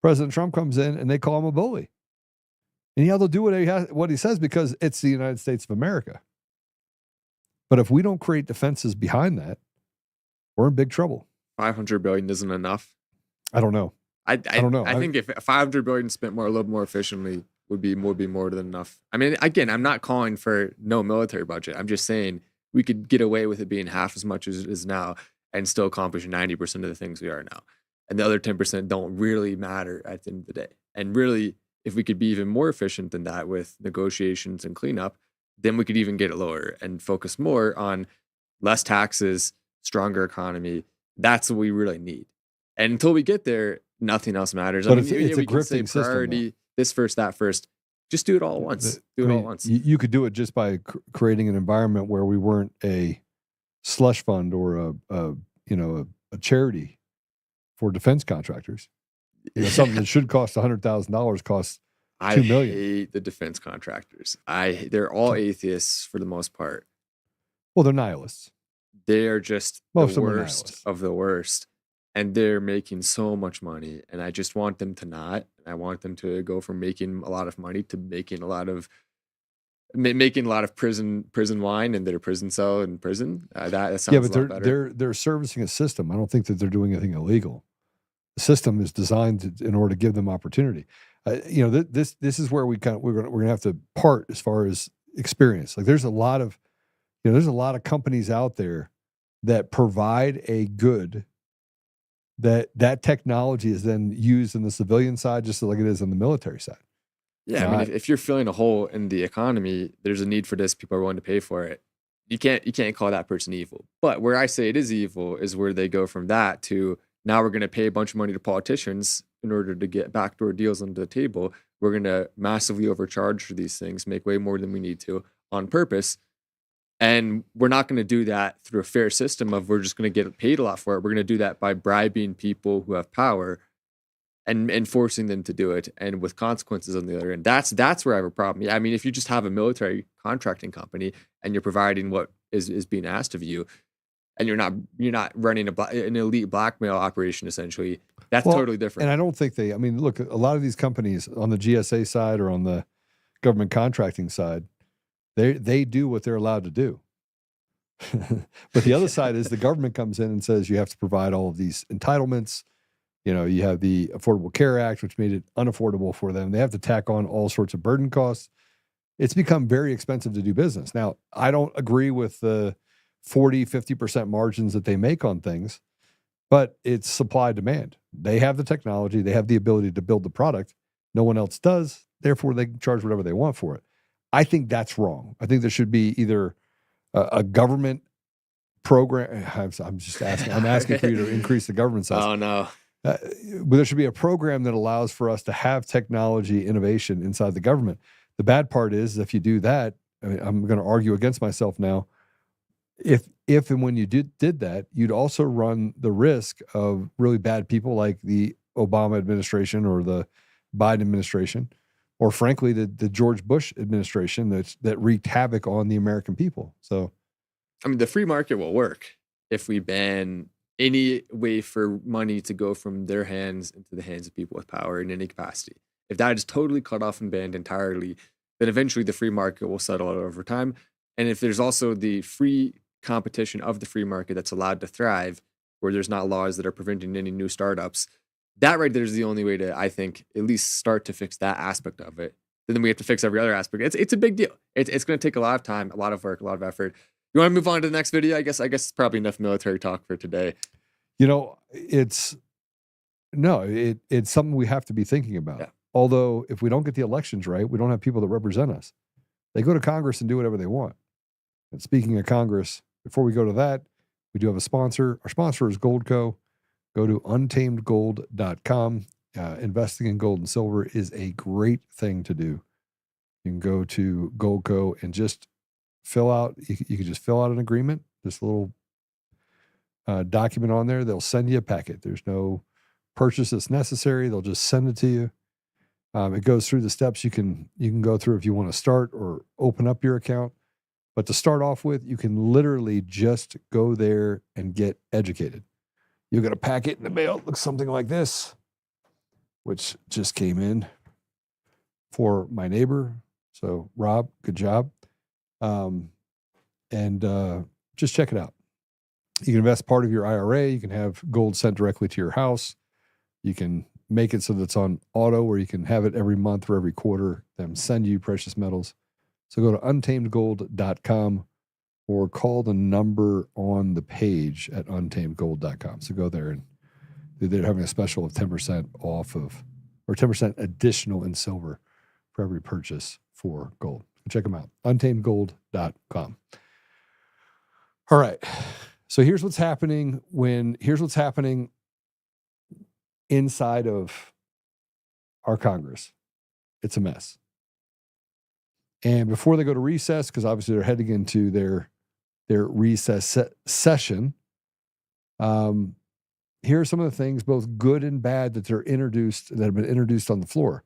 President Trump comes in and they call him a bully. And they'll do what he says because it's the United States of America. But if we don't create defenses behind that, we're in big trouble. 500 billion isn't enough. I don't know. I don't know. I think if 500 billion spent a little more efficiently would be more than enough. I mean, again, I'm not calling for no military budget. I'm just saying we could get away with it being half as much as it is now and still accomplish 90% of the things we are now. And the other 10% don't really matter at the end of the day. And really, if we could be even more efficient than that with negotiations and cleanup, then we could even get it lower and focus more on less taxes, stronger economy. That's what we really need. And until we get there, nothing else matters. But it's a grifting priority, system. This first, that first. Just do it all at once. Do it all at once. You could do it just by creating an environment where we weren't a slush fund or a charity for defense contractors. Something that should cost $100,000 costs $2 million. I hate the defense contractors. They're all atheists for the most part. Well, they're nihilists. They are just Most the of them are worst nihilists. of the worst. And they're making so much money. And I just want them to not. I want them to go from making a lot of money to making a lot of prison wine in their prison cell in prison. That sounds a lot better. They're servicing a system. I don't think that they're doing anything illegal. The system is designed in order to give them opportunity. This is where we're gonna have to part as far as experience. Like there's a lot of companies out there that provide a good that technology is then used in the civilian side just like it is on the military side. Yeah, I mean, if you're filling a hole in the economy, there's a need for this. People are willing to pay for it. You can't call that person evil. But where I say it is evil is where they go from that to now we're going to pay a bunch of money to politicians in order to get backdoor deals onto the table. We're going to massively overcharge for these things, make way more than we need to on purpose. And we're not going to do that through a fair system of we're just going to get paid a lot for it. We're going to do that by bribing people who have power and forcing them to do it, and with consequences on the other end. That's where I have a problem. Yeah, I mean, if you just have a military contracting company and you're providing what is being asked of you, and you're not running an elite blackmail operation, essentially, that's totally different. And I don't think look, a lot of these companies on the GSA side or on the government contracting side, they do what they're allowed to do. But the other side is the government comes in and says you have to provide all of these entitlements. You know, you have the Affordable Care Act, which made it unaffordable for them. They have to tack on all sorts of burden costs. It's become very expensive to do business. Now, I don't agree with the 40, 50% margins that they make on things, but it's supply demand. They have the technology. They have the ability to build the product. No one else does. Therefore, they can charge whatever they want for it. I think that's wrong. I think there should be either a government program. I'm just asking. I'm asking for you to increase the government size. Oh, no. But there should be a program that allows for us to have technology innovation inside the government. The bad part is if you do that, I mean, I'm going to argue against myself now. If and when you did that, you'd also run the risk of really bad people like the Obama administration or the Biden administration, or frankly, the George Bush administration that wreaked havoc on the American people. So, I mean, the free market will work if we ban any way for money to go from their hands into the hands of people with power in any capacity. If that is totally cut off and banned entirely, then eventually the free market will settle out over time. And if there's also the free competition of the free market that's allowed to thrive, where there's not laws that are preventing any new startups, that right there is the only way to, I think, at least start to fix that aspect of it. Then we have to fix every other aspect. It's a big deal. It's going to take a lot of time, a lot of work, a lot of effort. You want to move on to the next video? I guess it's probably enough military talk for today. You know, it's something we have to be thinking about. Yeah. Although if we don't get the elections right, we don't have people that represent us. They go to Congress and do whatever they want. And speaking of Congress, before we go to that, we do have a sponsor. Our sponsor is Goldco. Go to untamedgold.com. Investing in gold and silver is a great thing to do. You can go to Goldco and just fill out, you can just fill out an agreement, this little document on there. They'll send you a packet. There's no purchase that's necessary. They'll just send it to you. It goes through the steps you can go through if you want to start or open up your account. But to start off with, you can literally just go there and get educated. You'll get a packet in the mail. It looks something like this, which just came in for my neighbor. So Rob, good job. Just check it out. You can invest part of your IRA. You can have gold sent directly to your house. You can make it so that it's on auto, where you can have it every month or every quarter, them send you precious metals. So go to untamedgold.com or call the number on the page at untamedgold.com. So go there, and they're having a special of 10% off of, or 10% additional in silver for every purchase for gold. Check them out, untamedgold.com. All right. So here's what's happening inside of our Congress. It's a mess. And before they go to recess, because obviously they're heading into their recess session, here are some of the things, both good and bad, that have been introduced on the floor.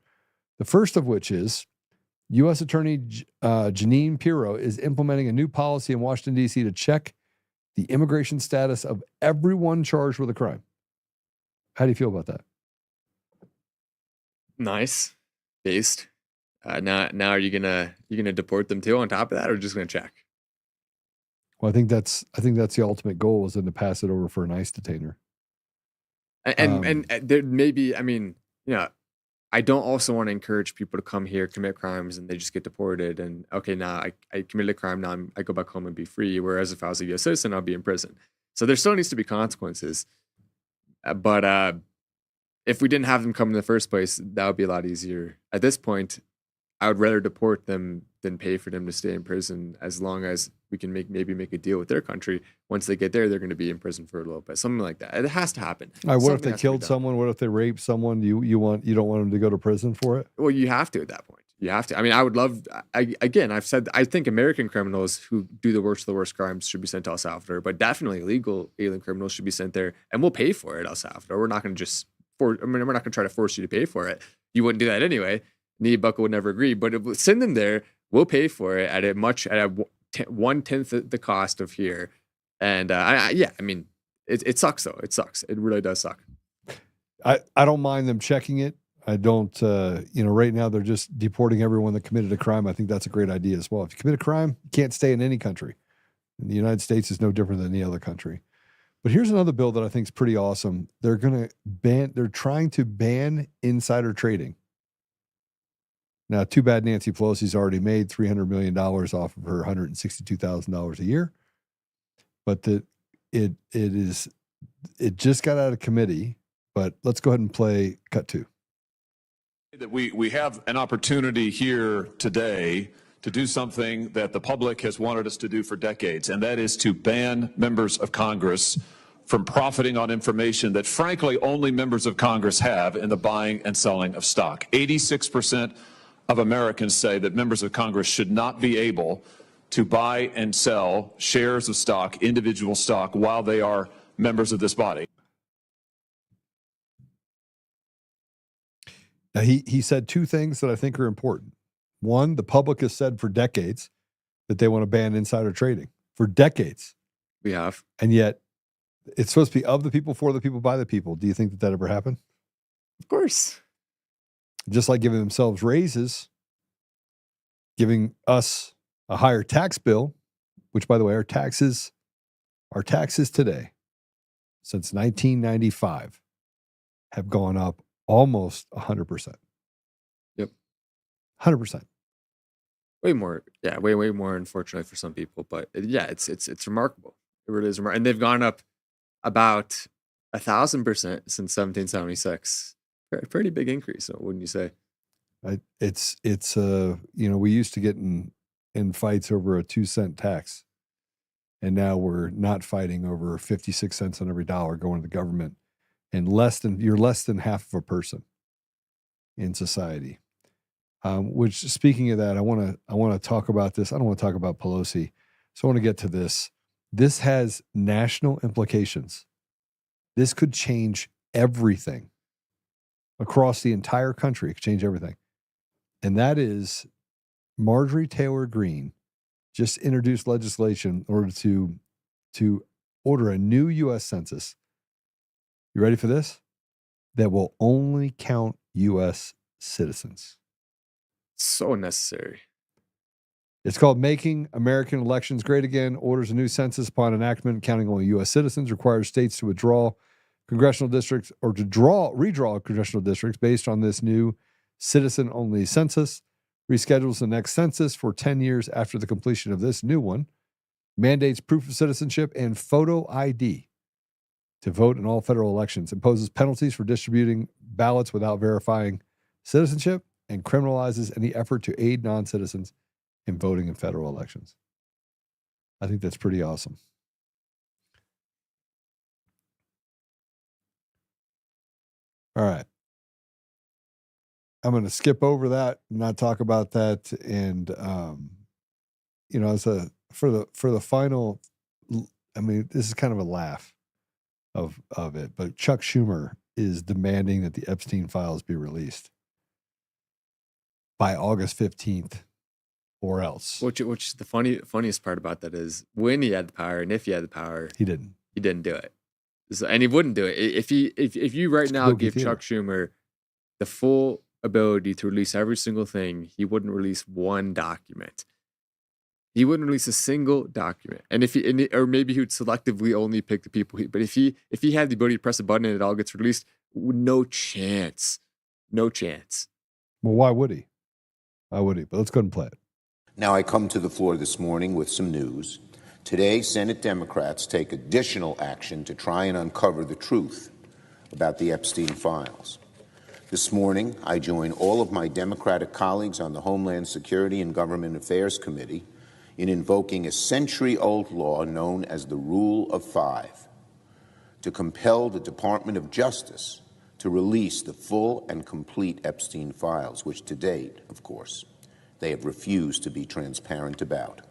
The first of which is U.S. Attorney Jeanine Pirro is implementing a new policy in Washington, D.C. to check the immigration status of everyone charged with a crime. How do you feel about that? Nice. Based. Now are you gonna deport them too on top of that, or just gonna check? Well, I think that's the ultimate goal, is then to pass it over for an ICE detainer. And there maybe, I mean, I don't also want to encourage people to come here, commit crimes, and they just get deported. And okay, now I committed a crime. Now I go back home and be free. Whereas if I was a U.S. citizen, I'll be in prison. So there still needs to be consequences. But if we didn't have them come in the first place, that would be a lot easier. At this point, I would rather deport them than pay for them to stay in prison, as long as we can maybe make a deal with their country. Once they get there, they're going to be in prison for a little bit, something like that. It has to happen. All right, what if they killed someone? What if they raped someone? You don't want them to go to prison for it? Well, you have to at that point. You have to. I mean, I would love. I've said I think American criminals who do the worst of the worst crimes should be sent to El Salvador, but definitely illegal alien criminals should be sent there, and we'll pay for it, El Salvador. We're not going to just we're not going to try to force you to pay for it. You wouldn't do that anyway. Nia Buckle would never agree, but if we send them there, we'll pay for it at a 1/10 the cost of here. And I mean, it sucks though. It sucks. It really does suck. I don't mind them checking it. I don't, right now they're just deporting everyone that committed a crime. I think that's a great idea as well. If you commit a crime, you can't stay in any country. And the United States is no different than any other country. But here's another bill that I think is pretty awesome. They're trying to ban insider trading. Now, too bad Nancy Pelosi's already made $300 million off of her $162,000 a year. But it just got out of committee. But let's go ahead and play cut 2. That we have an opportunity here today to do something that the public has wanted us to do for decades, and that is to ban members of Congress from profiting on information that, frankly, only members of Congress have in the buying and selling of stock. 86% of Americans say that members of Congress should not be able to buy and sell shares of stock, individual stock, while they are members of this body. Now, he said 2 things that I think are important. One, the public has said for decades that they want to ban insider trading. For decades. We have. And yet, it's supposed to be of the people, for the people, by the people. Do you think that ever happened? Of course. Just like giving themselves raises, giving us a higher tax bill, which, by the way, our taxes today, since 1995, have gone up almost 100%. Yep. 100%. Way more. Yeah, way more, unfortunately, for some people. But yeah, it's remarkable. It really is remarkable. And they've gone up about 1,000% since 1776. Pretty big increase, wouldn't you say? It's we used to get in fights over a 2-cent tax, and now we're not fighting over 56 cents on every dollar going to the government, and you're less than half of a person in society. Which, speaking of that, I want to talk about this. I don't want to talk about Pelosi, so I want to get to this. This has national implications. This could change everything across the entire country. It could change everything. And that is Marjorie Taylor Greene just introduced legislation in order to order a new U.S. Census. You ready for this? That will only count U.S. citizens. So necessary. It's called Making American Elections Great Again. Orders a new census upon enactment counting only U.S. citizens. Requires states to withdraw congressional districts or to redraw congressional districts based on this new citizen-only census. Reschedules the next census for 10 years after the completion of this new one. Mandates proof of citizenship and photo ID to vote in all federal elections. Imposes penalties for distributing ballots without verifying citizenship and criminalizes any effort to aid non-citizens in voting in federal elections. I think that's pretty awesome. All right. I'm going to skip over that and not talk about that. And, for the final, I mean, this is kind of a laugh of it, but Chuck Schumer is demanding that the Epstein files be released by August 15th or else. Which is the funniest part about that is when he had the power, and if he had the power, he didn't do it. So, and he wouldn't do it. If you right now give Chuck Schumer the full ability to release every single thing, he wouldn't release one document. He wouldn't release a single document. And or maybe he would selectively only pick the people. But if he had the ability to press a button and it all gets released, no chance. No chance. Well, why would he? Why would he? But let's go ahead and play it. Now I come to the floor this morning with some news. Today, Senate Democrats take additional action to try and uncover the truth about the Epstein files. This morning, I join all of my Democratic colleagues on the Homeland Security and Government Affairs Committee in invoking a century-old law known as the Rule of Five to compel the Department of Justice to release the full and complete Epstein files, which to date, of course, they have refused to be transparent about.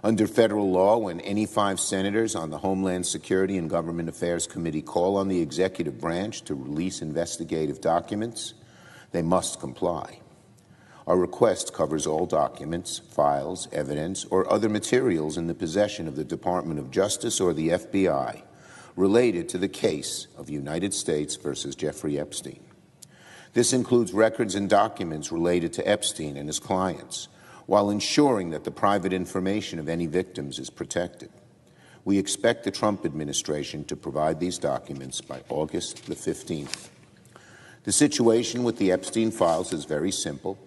Under federal law, when any 5 senators on the Homeland Security and Government Affairs Committee call on the executive branch to release investigative documents, they must comply. Our request covers all documents, files, evidence, or other materials in the possession of the Department of Justice or the FBI related to the case of United States versus Jeffrey Epstein. This includes records and documents related to Epstein and his clients, while ensuring that the private information of any victims is protected. We expect the Trump administration to provide these documents by August the 15th. The situation with the Epstein files is very simple.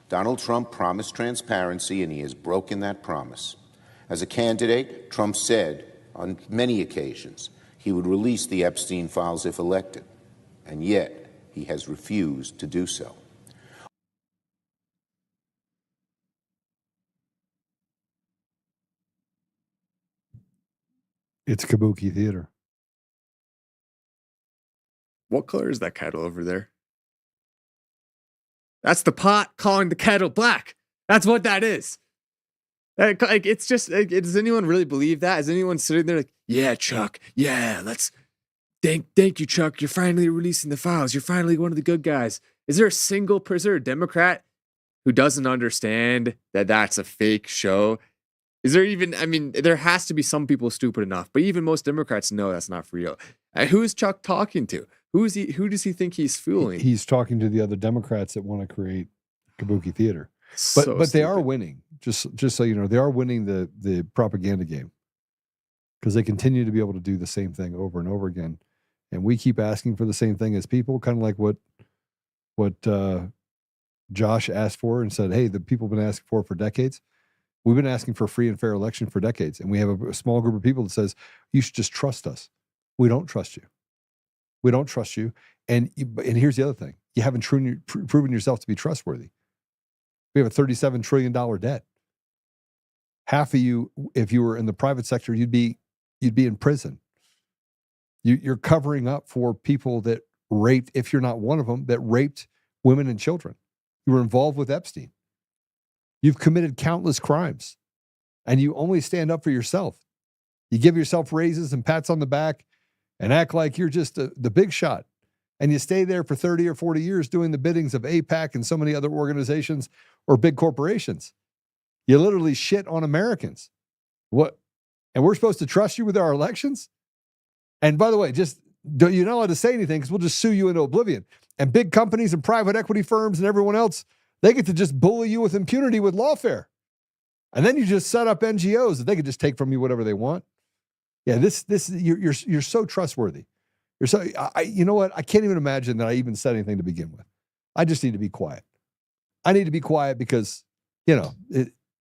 Donald Trump promised transparency, and he has broken that promise. As a candidate, Trump said on many occasions he would release the Epstein files if elected, and yet he has refused to do so. It's Kabuki theater. What color is that kettle over there? That's the pot calling the kettle black. That's what that is. Like, it's just, like, does anyone really believe that? Is anyone sitting there like, yeah, Chuck, yeah, let's, thank you, Chuck. You're finally releasing the files. You're finally one of the good guys. Is there a single person, or a Democrat, who doesn't understand that that's a fake show? Is there even, I mean, there has to be some people stupid enough, but even most Democrats know that's not for real. Who is Chuck talking to? Who does he think he's fooling? He's talking to the other Democrats that want to create Kabuki theater. So But they are stupid. winning. Just so you know, they are winning the propaganda game, because they continue to be able to do the same thing over and over again. And we keep asking for the same thing as people, kind of like what Josh asked for and said, hey, the people have been asking for decades. We've been asking for a free and fair election for decades. And we have a small group of people that says, you should just trust us. We don't trust you. We don't trust you. And here's the other thing. You haven't proven yourself to be trustworthy. We have a $37 trillion debt. Half of you, if you were in the private sector, you'd be in prison. You're covering up for people that raped, if you're not one of them, that raped women and children. You were involved with Epstein. You've committed countless crimes, and you only stand up for yourself. You give yourself raises and pats on the back and act like you're just the big shot. And you stay there for 30 or 40 years doing the biddings of AIPAC and so many other organizations or big corporations. You literally shit on Americans. What? And we're supposed to trust you with our elections? And by the way, you're not allowed to say anything, because we'll just sue you into oblivion. And big companies and private equity firms and everyone else, they get to just bully you with impunity with lawfare. And then you just set up NGOs that they could just take from you whatever they want. Yeah, you're so trustworthy. You're so, you know what? I can't even imagine that I even said anything to begin with. I just need to be quiet. I need to be quiet because, you know,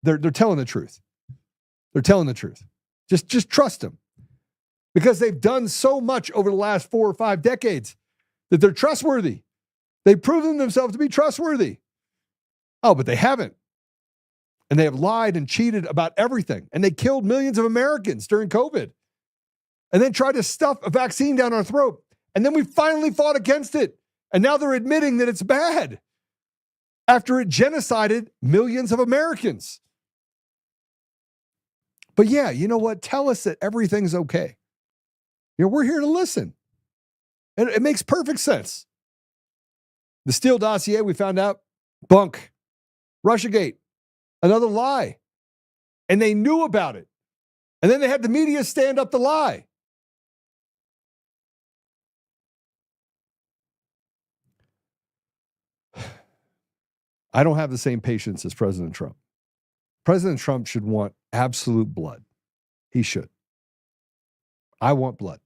they're telling the truth. They're telling the truth. Just trust them, because they've done so much over the last 4 or 5 decades that they're trustworthy. They've proven themselves to be trustworthy. Oh, but they haven't. And they have lied and cheated about everything. And they killed millions of Americans during COVID. And then tried to stuff a vaccine down our throat. And then we finally fought against it. And now they're admitting that it's bad after it genocided millions of Americans. But yeah, you know what? Tell us that everything's okay. You know, we're here to listen. And it makes perfect sense. The Steele dossier, we found out, bunk. RussiaGate, another lie. And they knew about it. And then they had the media stand up the lie. I don't have the same patience as President Trump. President Trump should want absolute blood. He should. I want blood.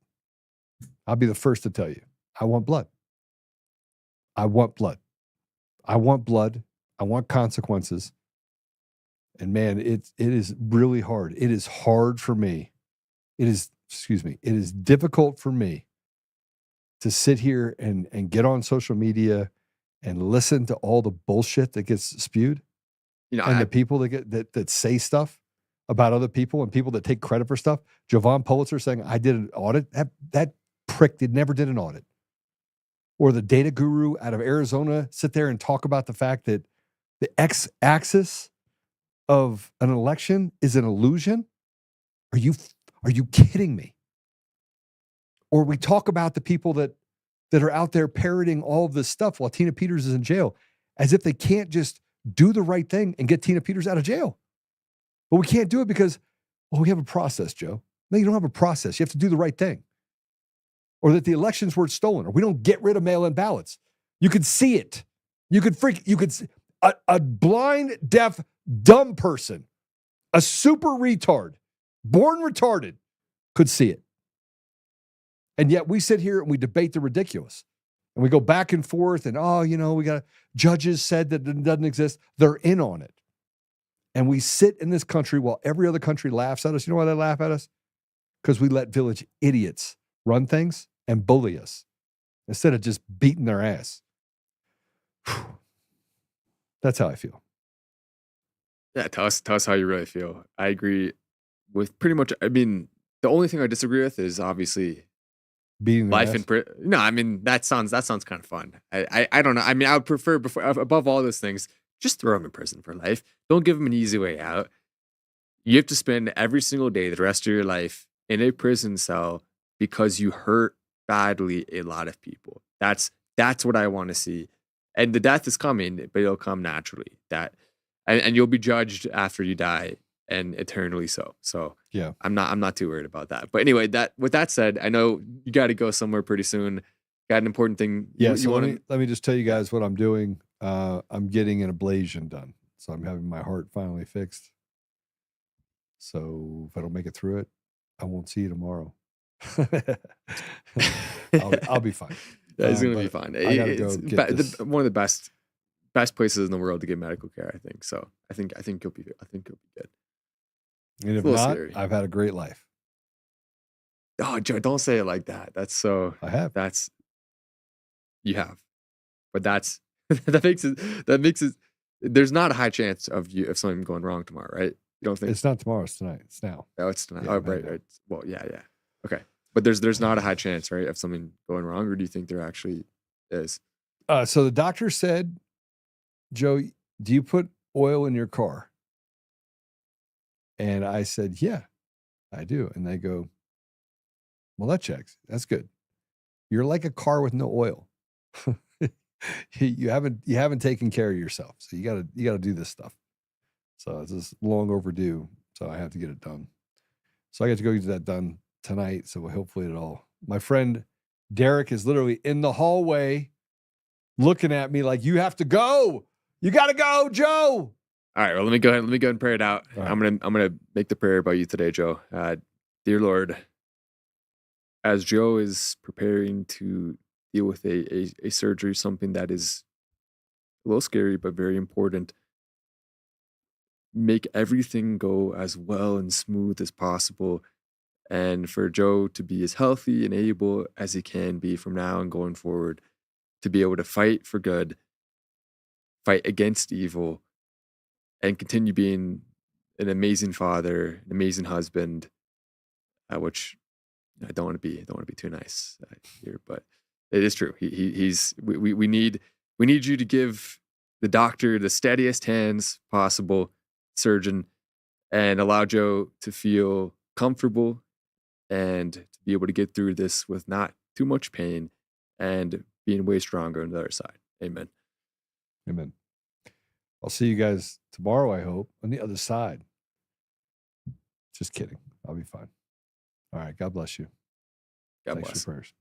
I'll be the first to tell you. I want blood. I want blood. I want blood. I want consequences. And man, it is really hard. It is hard for me. It is difficult for me to sit here and get on social media and listen to all the bullshit that gets spewed, You know, and the people that say stuff about other people, and people that take credit for stuff. Jovan Pulitzer saying, I did an audit. That prick never did an audit. Or the data guru out of Arizona sit there and talk about the fact that the x-axis of an election is an illusion. Are you kidding me? Or we talk about the people that are out there parroting all of this stuff while Tina Peters is in jail, as if they can't just do the right thing and get Tina Peters out of jail. But we can't do it because, well, we have a process, Joe. No, you don't have a process. You have to do the right thing. Or that the elections weren't stolen, or we don't get rid of mail-in ballots. You could see it. A blind, deaf, dumb person, a super retard, born retarded, could see it. And yet we sit here and we debate the ridiculous. And we go back and forth and, we got judges said that it doesn't exist. They're in on it. And we sit in this country while every other country laughs at us. You know why they laugh at us? Because we let village idiots run things and bully us instead of just beating their ass. That's how I feel. Yeah, tell us how you really feel. I agree with pretty much. I mean, the only thing I disagree with is obviously beating their life ass. in prison. No, I mean that sounds kind of fun. I don't know. I mean, I would prefer above all those things, just throw them in prison for life. Don't give them an easy way out. You have to spend every single day, the rest of your life, in a prison cell because you hurt badly a lot of people. That's what I want to see. And the death is coming, but it'll come naturally. And you'll be judged after you die, and eternally so. So yeah, I'm not too worried about that. But anyway, with that said, I know you got to go somewhere pretty soon. Got an important thing. Yeah. So let me just tell you guys what I'm doing. I'm getting an ablation done. So I'm having my heart finally fixed. So if I don't make it through it, I won't see you tomorrow. I'll be fine. Yeah, it's gonna be fine. I gotta go get this. One of the best places in the world to get medical care, I think. So I think you'll be good. And if not, scary. I've had a great life. Oh, Joe, don't say it like that. That's so. I have. You have, but that makes it. There's not a high chance of something going wrong tomorrow, right? You don't think it's not tomorrow? It's tonight. It's now. Oh, it's tonight. Yeah, right. Well, yeah. Okay, but there's not a high chance, right, of something going wrong, or do you think there actually is? So the doctor said, Joe, do you put oil in your car? And I said, yeah, I do. And they go, well, that checks. That's good. You're like a car with no oil. You haven't taken care of yourself. So you gotta do this stuff. So it's just long overdue. So I have to get it done. So I got to go get that done tonight. So hopefully my friend Derek is literally in the hallway looking at me like, you have to go. You got to go, Joe. All right. Well, let me go ahead and pray it out. Right. I'm gonna make the prayer about you today, Joe. Dear Lord, as Joe is preparing to deal with a surgery, something that is a little scary but very important, make everything go as well and smooth as possible, and for Joe to be as healthy and able as he can be from now and going forward, to be able to fight for good, fight against evil, and continue being an amazing father, an amazing husband, which I don't want to be too nice here, but it is true. We need you to give the doctor the steadiest hands possible, surgeon, and allow Joe to feel comfortable and to be able to get through this with not too much pain and being way stronger on the other side. Amen. Amen. I'll see you guys tomorrow, I hope, on the other side. Just kidding. I'll be fine. All right. God bless you. God Thanks bless. for your prayers.